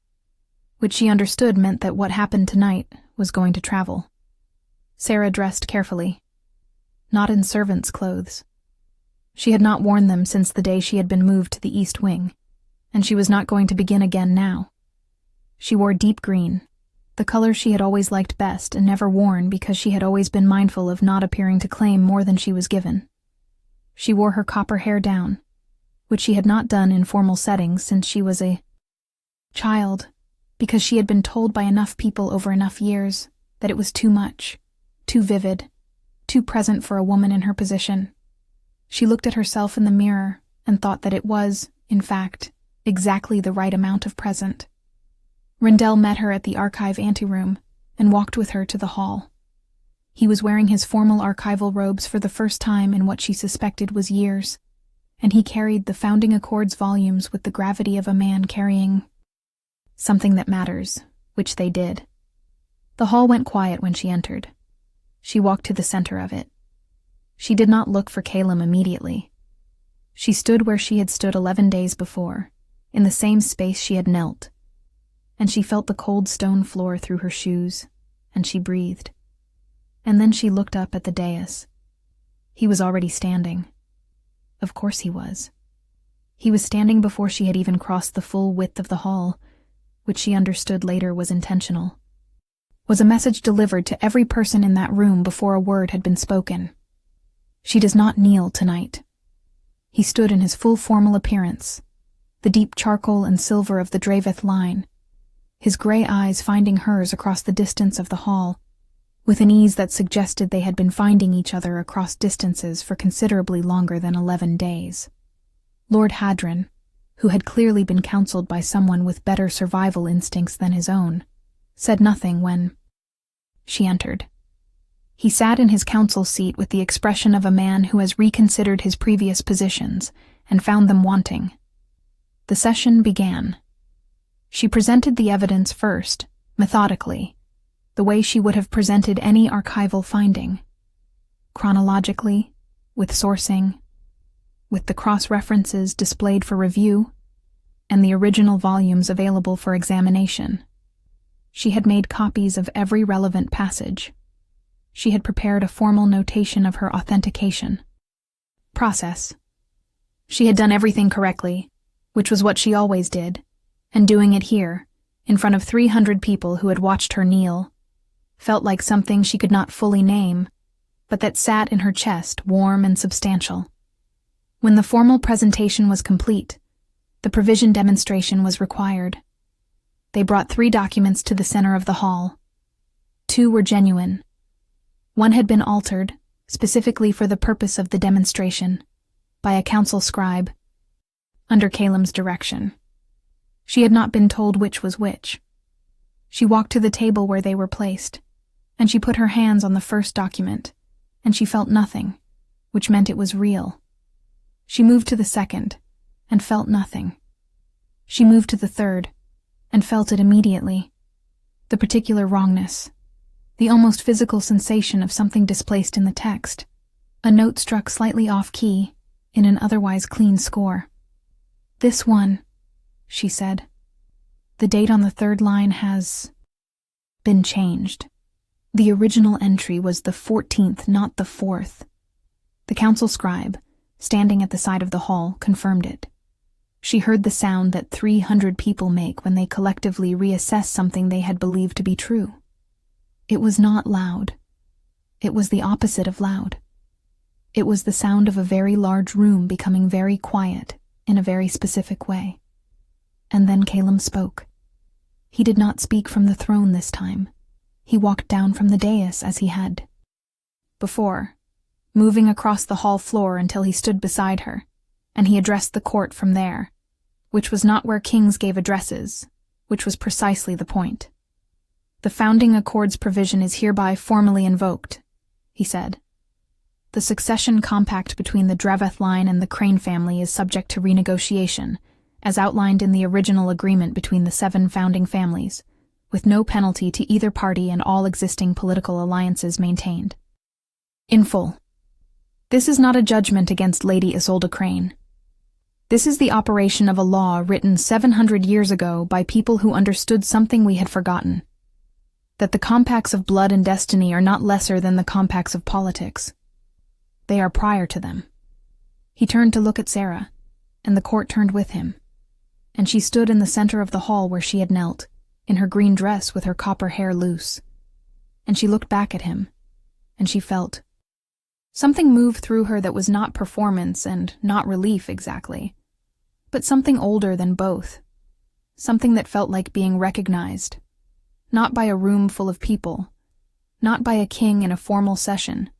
which she understood meant that what happened tonight was going to travel. Sarah dressed carefully, not in servant's clothes. She had not worn them since the day she had been moved to the East Wing, and she was not going to begin again now. She wore deep green, the color she had always liked best and never worn because she had always been mindful of not appearing to claim more than she was given. She wore her copper hair down, which she had not done in formal settings since she was a child, because she had been told by enough people over enough years that it was too much, too vivid, too present for a woman in her position. She looked at herself in the mirror and thought that it was, in fact, exactly the right amount of present. Rendell met her at the archive anteroom and walked with her to the hall. He was wearing his formal archival robes for the first time in what she suspected was years, and he carried the Founding Accords volumes with the gravity of a man carrying something that matters, which they did. The hall went quiet when she entered. She walked to the center of it. She did not look for Calum immediately. She stood where she had stood 11 days before, in the same space she had knelt, and she felt the cold stone floor through her shoes, and she breathed. And then she looked up at the dais. He was already standing. Of course he was. He was standing before she had even crossed the full width of the hall, which she understood later was intentional. was a message delivered to every person in that room before a word had been spoken. She does not kneel tonight. He stood in his full formal appearance, the deep charcoal and silver of the Draveth line, his gray eyes finding hers across the distance of the hall, with an ease that suggested they had been finding each other across distances for considerably longer than 11 days. Lord Hadron, who had clearly been counseled by someone with better survival instincts than his own, said nothing when she entered. He sat in his council seat with the expression of a man who has reconsidered his previous positions and found them wanting. The session began. She presented the evidence first, methodically, the way she would have presented any archival finding. Chronologically, with sourcing, with the cross-references displayed for review, and the original volumes available for examination. She had made copies of every relevant passage. She had prepared a formal notation of her authentication process. She had done everything correctly, which was what she always did, and doing it here, in front of 300 people who had watched her kneel, felt like something she could not fully name, but that sat in her chest warm and substantial. When the formal presentation was complete, the provision demonstration was required. They brought 3 documents to the center of the hall. 2 were genuine. One had been altered, specifically for the purpose of the demonstration, by a council scribe, under Calum's direction. She had not been told which was which. She walked to the table where they were placed, and she put her hands on the first document, and she felt nothing, which meant it was real. She moved to the second, and felt nothing. She moved to the third, and felt it immediately. The particular wrongness, the almost physical sensation of something displaced in the text, a note struck slightly off-key in an otherwise clean score. "This one," she said. "The date on the 3rd line has been changed. The original entry was the 14th, not the 4th. The council scribe, standing at the side of the hall, confirmed it. She heard the sound that 300 people make when they collectively reassess something they had believed to be true. It was not loud. It was the opposite of loud. It was the sound of a very large room becoming very quiet in a very specific way. And then Calum spoke. He did not speak from the throne this time. He walked down from the dais as he had before, moving across the hall floor until he stood beside her, and he addressed the court from there, which was not where kings gave addresses, which was precisely the point. "The Founding Accords provision is hereby formally invoked," he said. "The succession compact between the Draveth line and the Crane family is subject to renegotiation, as outlined in the original agreement between the 7 founding families, with no penalty to either party and all existing political alliances maintained. In full. This is not a judgment against Lady Isolde Crane. This is the operation of a law written 700 years ago by people who understood something we had forgotten, that the compacts of blood and destiny are not lesser than the compacts of politics. They are prior to them." He turned to look at Sarah, and the court turned with him, and she stood in the center of the hall where she had knelt, in her green dress with her copper hair loose. And she looked back at him, and she felt something move through her that was not performance and not relief exactly, but something older than both, something that felt like being recognized, not by a room full of people, not by a king in a formal session,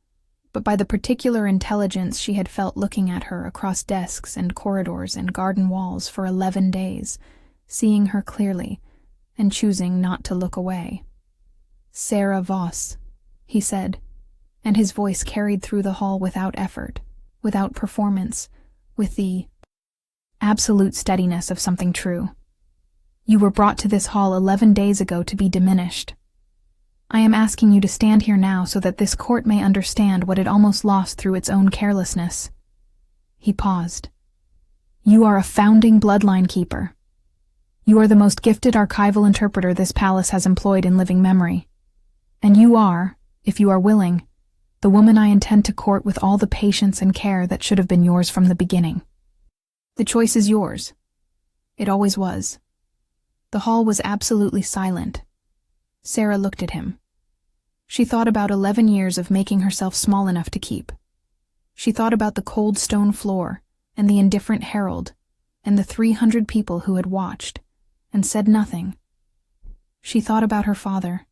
but by the particular intelligence she had felt looking at her across desks and corridors and garden walls for 11 days, seeing her clearly and choosing not to look away. "Sarah Voss," he said, and his voice carried through the hall without effort, without performance, with the absolute steadiness of something true. "You were brought to this hall 11 days ago to be diminished. I am asking you to stand here now so that this court may understand what it almost lost through its own carelessness." He paused. "You are a founding bloodline keeper. You are the most gifted archival interpreter this palace has employed in living memory. And you are, if you are willing, the woman I intend to court with all the patience and care that should have been yours from the beginning. The choice is yours. It always was." The hall was absolutely silent. Sarah looked at him. She thought about 11 years of making herself small enough to keep. She thought about the cold stone floor and the indifferent herald and the 300 people who had watched and said nothing. She thought about her father,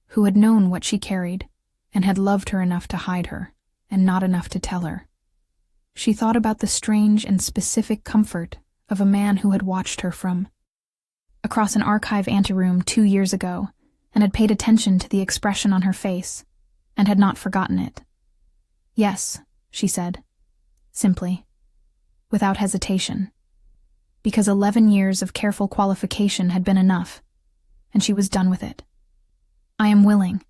who had known what she carried and had loved her enough to hide her and not enough to tell her. She thought about the strange and specific comfort of a man who had watched her from across an archive anteroom 2 years ago and had paid attention to the expression on her face and had not forgotten it. Yes, she said, simply, without hesitation, because 11 years of careful qualification had been enough, and she was done with it. I am willing.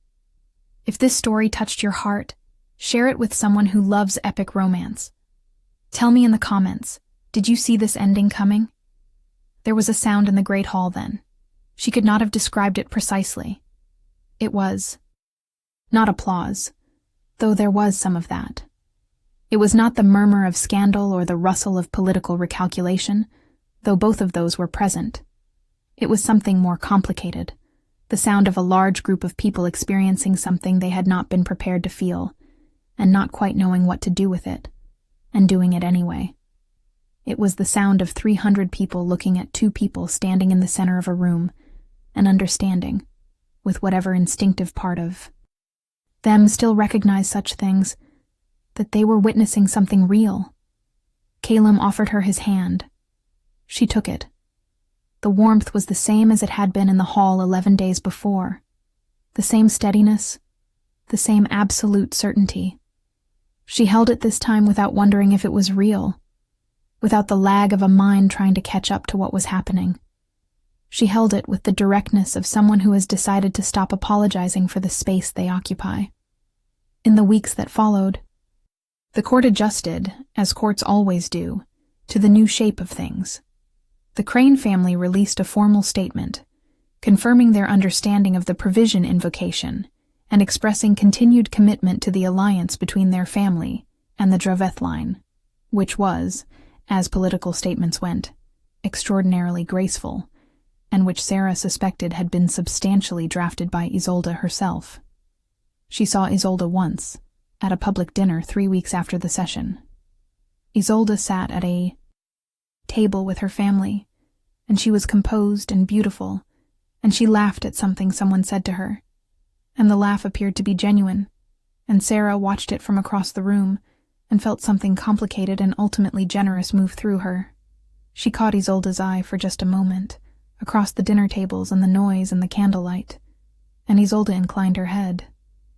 If this story touched your heart, share it with someone who loves epic romance. Tell me in the comments, did you see this ending coming? There was a sound in the great hall then. She could not have described it precisely. It was not applause, though there was some of that. It was not the murmur of scandal or the rustle of political recalculation, though both of those were present. It was something more complicated, the sound of a large group of people experiencing something they had not been prepared to feel, and not quite knowing what to do with it, and doing it anyway. It was the sound of 300 people looking at 2 people standing in the center of a room, and understanding, with whatever instinctive part of them still recognized such things, that they were witnessing something real. Calum offered her his hand. She took it. The warmth was the same as it had been in the hall 11 days before. The same steadiness, the same absolute certainty. She held it this time without wondering if it was real, without the lag of a mind trying to catch up to what was happening. She held it with the directness of someone who has decided to stop apologizing for the space they occupy. In the weeks that followed, the court adjusted, as courts always do, to the new shape of things. The Crane family released a formal statement, confirming their understanding of the provision invocation and expressing continued commitment to the alliance between their family and the Draveth line, which was, as political statements went, extraordinarily graceful, and which Sarah suspected had been substantially drafted by Isolde herself. She saw Isolde once, at a public dinner 3 weeks after the session. Isolde sat at a table with her family, and she was composed and beautiful, and she laughed at something someone said to her, and the laugh appeared to be genuine, and Sarah watched it from across the room and felt something complicated and ultimately generous move through her. She caught Isolde's eye for just a moment, across the dinner tables and the noise and the candlelight, and Isolde inclined her head,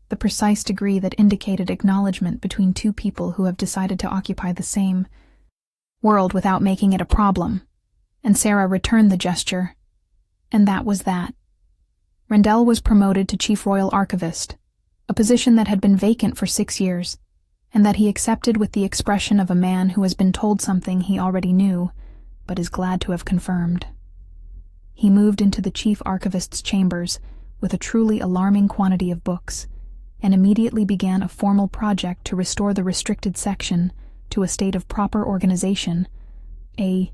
the precise degree that indicated acknowledgement between 2 people who have decided to occupy the same world without making it a problem, and Sarah returned the gesture, and that was that. Rendell was promoted to Chief Royal Archivist, a position that had been vacant for 6 years, and that he accepted with the expression of a man who has been told something he already knew, but is glad to have confirmed. He moved into the Chief Archivist's chambers with a truly alarming quantity of books, and immediately began a formal project to restore the restricted section to a state of proper organization, a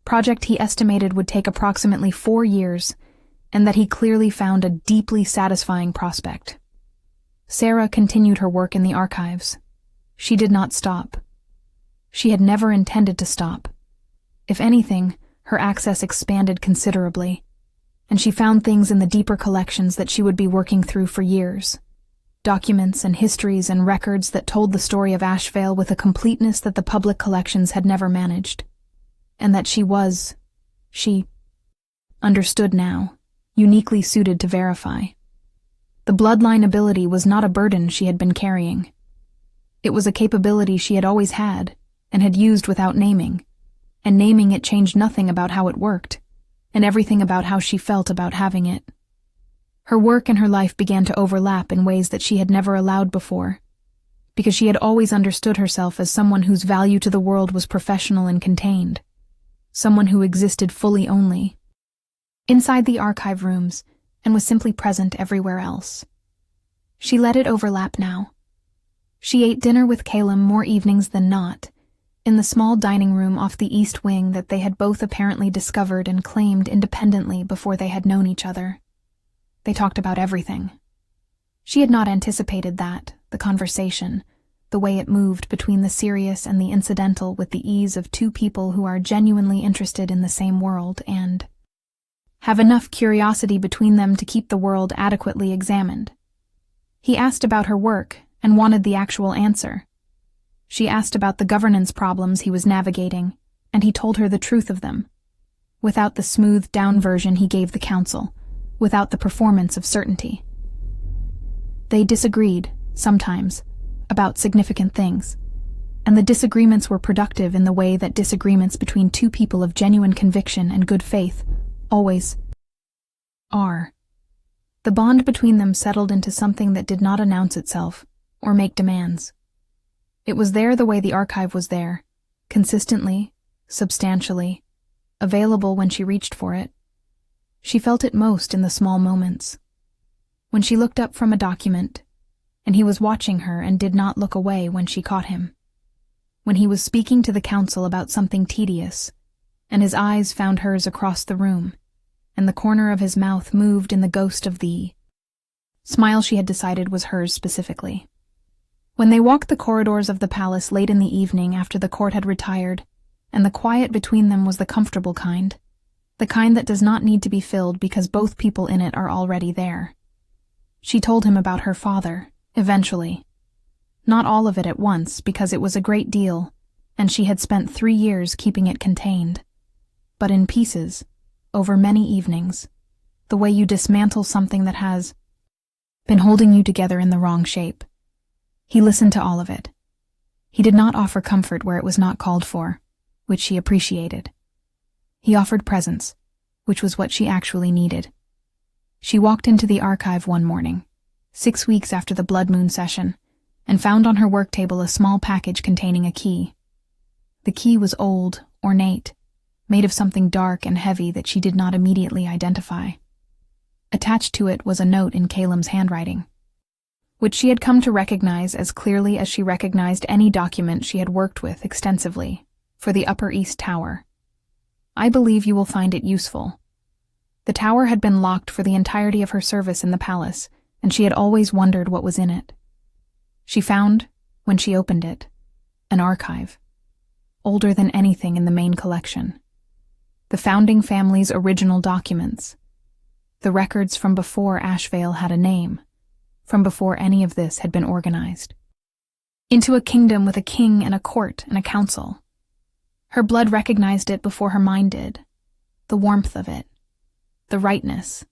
project he estimated would take approximately 4 years, and that he clearly found a deeply satisfying prospect. Sarah continued her work in the archives. She did not stop. She had never intended to stop. If anything, her access expanded considerably, and she found things in the deeper collections that she would be working through for years. Documents and histories and records that told the story of Ashvale with a completeness that the public collections had never managed, and that she understood now, uniquely suited to verify. The bloodline ability was not a burden she had been carrying. It was a capability she had always had, and had used without naming, and naming it changed nothing about how it worked, and everything about how she felt about having it. Her work and her life began to overlap in ways that she had never allowed before, because she had always understood herself as someone whose value to the world was professional and contained, someone who existed fully only inside the archive rooms and was simply present everywhere else. She let it overlap now. She ate dinner with Calum more evenings than not, in the small dining room off the east wing that they had both apparently discovered and claimed independently before they had known each other. They talked about everything. She had not anticipated that, the conversation, the way it moved between the serious and the incidental with the ease of two people who are genuinely interested in the same world and have enough curiosity between them to keep the world adequately examined. He asked about her work and wanted the actual answer. She asked about the governance problems he was navigating, and he told her the truth of them, without the smoothed-down version he gave the council, without the performance of certainty. They disagreed, sometimes, about significant things, and the disagreements were productive in the way that disagreements between two people of genuine conviction and good faith always are. The bond between them settled into something that did not announce itself or make demands. It was there the way the archive was there, consistently, substantially, available when she reached for it. She felt it most in the small moments. When she looked up from a document, and he was watching her and did not look away when she caught him. When he was speaking to the council about something tedious, and his eyes found hers across the room, and the corner of his mouth moved in the ghost of the smile she had decided was hers specifically. When they walked the corridors of the palace late in the evening after the court had retired, and the quiet between them was the comfortable kind, the kind that does not need to be filled because both people in it are already there. She told him about her father, eventually. Not all of it at once, because it was a great deal, and she had spent 3 years keeping it contained. But in pieces, over many evenings, the way you dismantle something that has been holding you together in the wrong shape. He listened to all of it. He did not offer comfort where it was not called for, which she appreciated. He offered presence, which was what she actually needed. She walked into the archive one morning, 6 weeks after the blood moon session, and found on her work table a small package containing a key. The key was old, ornate, made of something dark and heavy that she did not immediately identify. Attached to it was a note in Calum's handwriting, which she had come to recognize as clearly as she recognized any document she had worked with extensively, for the Upper East Tower. I believe you will find it useful. The tower had been locked for the entirety of her service in the palace, and she had always wondered what was in it. She found, when she opened it, an archive, older than anything in the main collection. The founding family's original documents, the records from before Ashvale had a name, from before any of this had been organized. Into a kingdom with a king and a court and a council. Her blood recognized it before her mind did. The warmth of it, the rightness,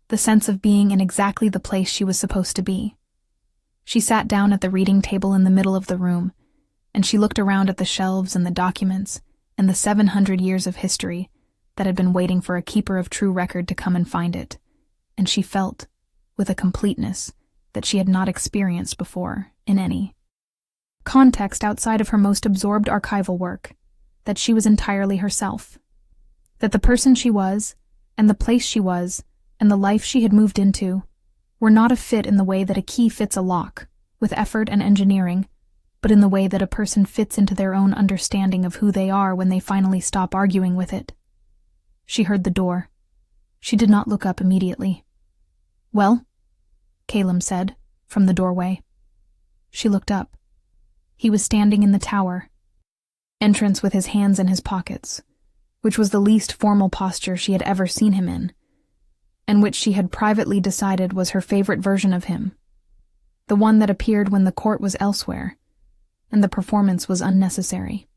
the sense of being in exactly the place she was supposed to be. She sat down at the reading table in the middle of the room, and she looked around at the shelves and the documents and the 700 years of history that had been waiting for a keeper of true record to come and find it, and she felt, with a completeness that she had not experienced before in any context outside of her most absorbed archival work, that she was entirely herself, that the person she was, and the place she was, and the life she had moved into, were not a fit in the way that a key fits a lock, with effort and engineering, but in the way that a person fits into their own understanding of who they are when they finally stop arguing with it. She heard the door. She did not look up immediately. "Well?" Calum said, from the doorway. She looked up. He was standing in the tower entrance with his hands in his pockets, which was the least formal posture she had ever seen him in, and which she had privately decided was her favorite version of him, the one that appeared when the court was elsewhere, and the performance was unnecessary.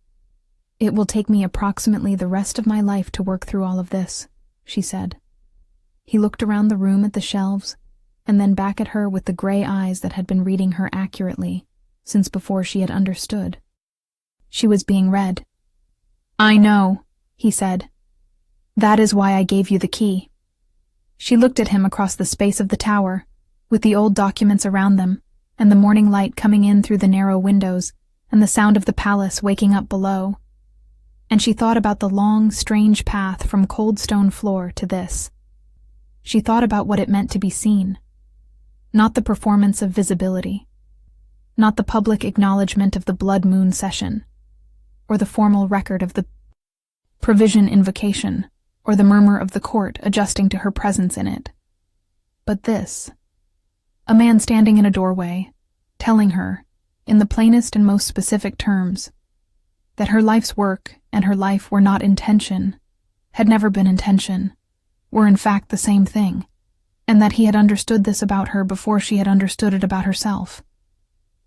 "It will take me approximately the rest of my life to work through all of this," she said. He looked around the room at the shelves, and then back at her with the gray eyes that had been reading her accurately since before she had understood. She was being read. "I know," he said. "That is why I gave you the key." She looked at him across the space of the tower, with the old documents around them, and the morning light coming in through the narrow windows, and the sound of the palace waking up below. And she thought about the long, strange path from cold stone floor to this. She thought about what it meant to be seen. Not the performance of visibility. Not the public acknowledgement of the blood moon session, or the formal record of the provision invocation, or the murmur of the court adjusting to her presence in it. But this, A man standing in a doorway, telling her, in the plainest and most specific terms, that her life's work and her life were not intention, had never been intention, were in fact the same thing, and that he had understood this about her before she had understood it about herself.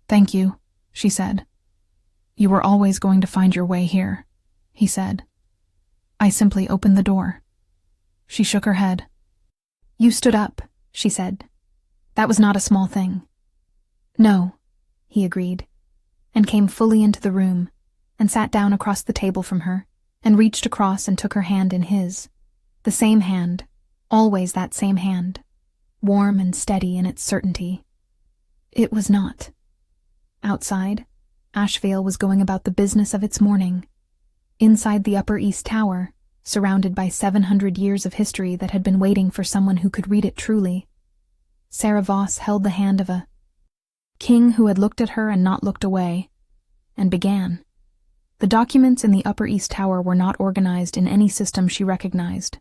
"Thank you," she said. "You were always going to find your way here," he said. "I simply opened the door." She shook her head. "You stood up," she said. "That was not a small thing." "No," he agreed, and came fully into the room, and sat down across the table from her, and reached across and took her hand in his. The same hand, always that same hand, warm and steady in its certainty. It was not. Outside, Ashevale was going about the business of its morning. Inside the Upper East Tower, surrounded by 700 years of history that had been waiting for someone who could read it truly, Sarah Voss held the hand of a king who had looked at her and not looked away, and began. The documents in the Upper East Tower were not organized in any system she recognized.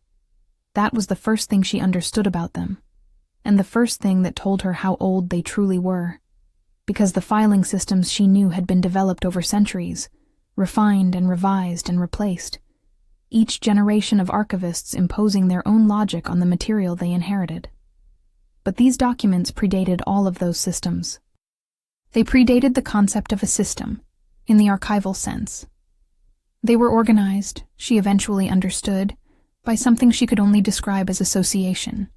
That was the first thing she understood about them, and the first thing that told her how old they truly were, because the filing systems she knew had been developed over centuries, refined and revised and replaced, each generation of archivists imposing their own logic on the material they inherited. But these documents predated all of those systems. They predated the concept of a system, in the archival sense. They were organized, she eventually understood, by something she could only describe as association,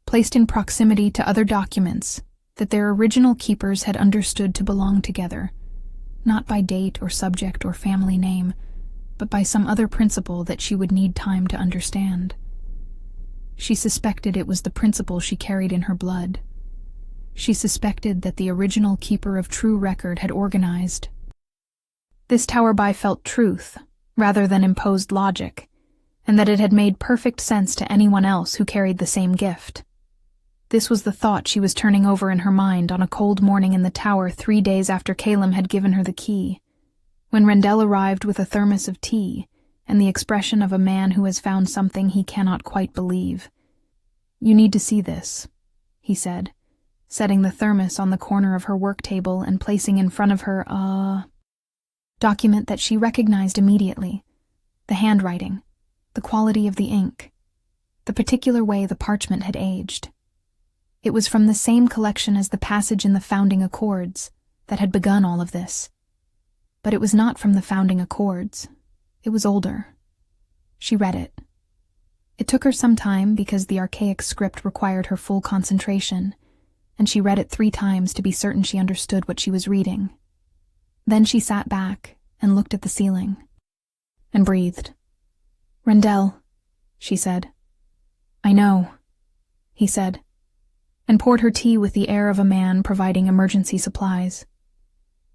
placed in proximity to other documents that their original keepers had understood to belong together, not by date or subject or family name, but by some other principle that she would need time to understand. She suspected it was the principle she carried in her blood. She suspected that the original keeper of true record had organized. This Towerby felt truth, rather than imposed logic, and that it had made perfect sense to anyone else who carried the same gift. This was the thought she was turning over in her mind on a cold morning in the tower 3 days after Calum had given her the key, when Rendell arrived with a thermos of tea and the expression of a man who has found something he cannot quite believe. "You need to see this," he said, setting the thermos on the corner of her work table and placing in front of her a document that she recognized immediately, the handwriting, the quality of the ink, the particular way the parchment had aged. It was from the same collection as the passage in the Founding Accords that had begun all of this. But it was not from the Founding Accords. It was older. She read it. It took her some time because the archaic script required her full concentration, and she read it 3 times to be certain she understood what she was reading. Then she sat back and looked at the ceiling and breathed. "Rendell," she said. "I know," he said, and poured her tea with the air of a man providing emergency supplies.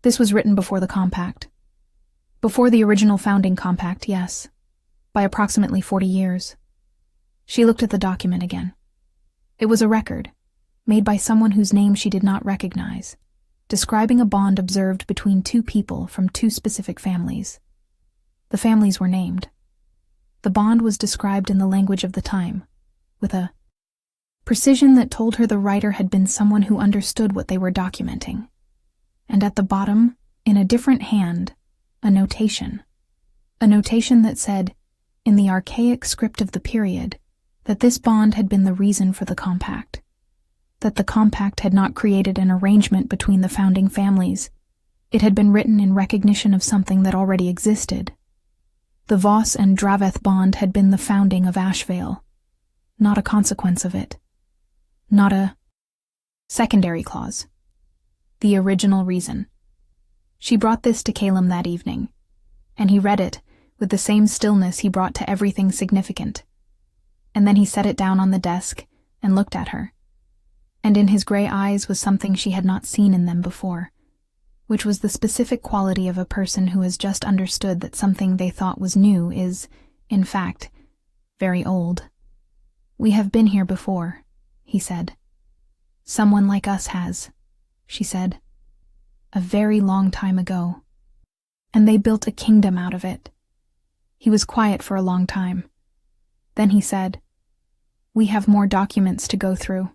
This was written before the compact. Before the original founding compact, yes, by approximately 40 years. She looked at the document again. It was a record, made by someone whose name she did not recognize, describing a bond observed between 2 people from 2 specific families. The families were named. The bond was described in the language of the time, with a precision that told her the writer had been someone who understood what they were documenting. And at the bottom, in a different hand, a notation that said, in the archaic script of the period, that this bond had been the reason for the compact, that the compact had not created an arrangement between the founding families. It had been written in recognition of something that already existed. The Voss and Draveth bond had been the founding of Ashevale, not a consequence of it, not a secondary clause, the original reason. She brought this to Calum that evening, and he read it with the same stillness he brought to everything significant. And then he set it down on the desk and looked at her, and in his gray eyes was something she had not seen in them before, which was the specific quality of a person who has just understood that something they thought was new is, in fact, very old. "We have been here before," he said. "Someone like us has," she said. "A very long time ago. And they built a kingdom out of it." He was quiet for a long time. Then he said, "We have more documents to go through.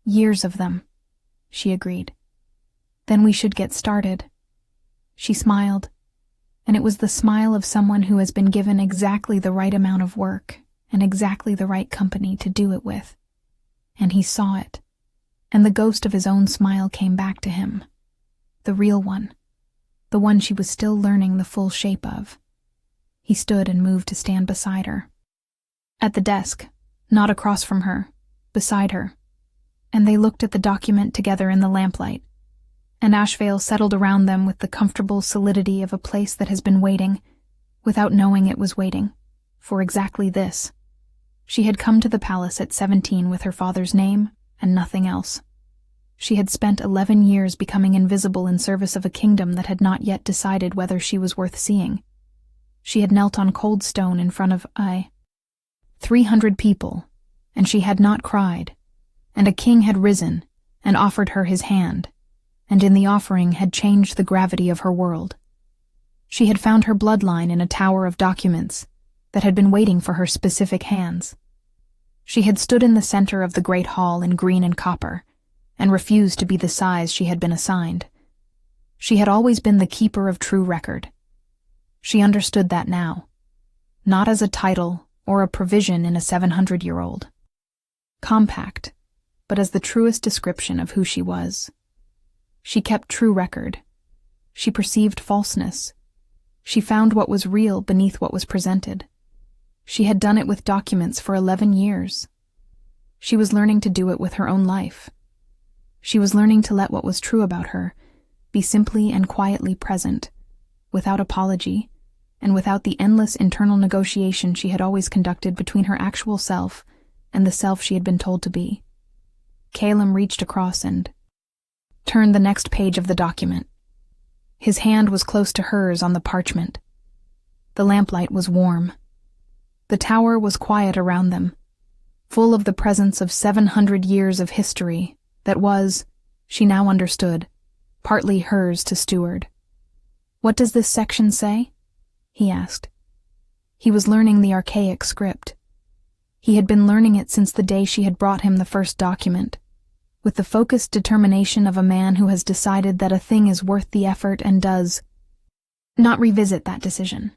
Years of them." she agreed. Then we should get started. She smiled, and it was the smile of someone who has been given exactly the right amount of work and exactly the right company to do it with. And he saw it, and the ghost of his own smile came back to him. The real one, the one she was still learning the full shape of. He stood and moved to stand beside her. At the desk, not across from her, beside her, and they looked at the document together in the lamplight, and Ashvale settled around them with the comfortable solidity of a place that has been waiting, without knowing it was waiting, for exactly this. She had come to the palace at 17 with her father's name and nothing else. She had spent 11 years becoming invisible in service of a kingdom that had not yet decided whether she was worth seeing. She had knelt on cold stone in front of 300 people, and she had not cried, and a king had risen and offered her his hand, and in the offering had changed the gravity of her world. She had found her bloodline in a tower of documents that had been waiting for her specific hands. She had stood in the center of the great hall in green and copper, and refused to be the size she had been assigned. She had always been the keeper of true record. She understood that now, not as a title or a provision in a 700-year-old compact, but as the truest description of who she was. She kept true record. She perceived falseness. She found what was real beneath what was presented. She had done it with documents for 11 years. She was learning to do it with her own life. She was learning to let what was true about her be simply and quietly present, without apology, and without the endless internal negotiation she had always conducted between her actual self and the self she had been told to be. Calum reached across and turned the next page of the document. His hand was close to hers on the parchment. The lamplight was warm. The tower was quiet around them, full of the presence of 700 years of history that was, she now understood, partly hers to steward. "What does this section say?" he asked. He was learning the archaic script. He had been learning it since the day she had brought him the first document, with the focused determination of a man who has decided that a thing is worth the effort and does not revisit that decision.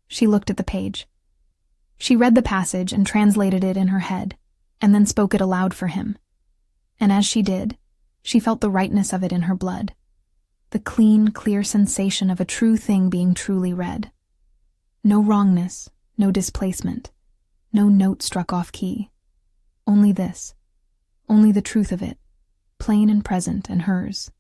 She looked at the page. She read the passage and translated it in her head, and then spoke it aloud for him. And as she did, she felt the rightness of it in her blood, the clean, clear sensation of a true thing being truly read. No wrongness, no displacement, no note struck off key. Only this, only the truth of it, plain and present and hers.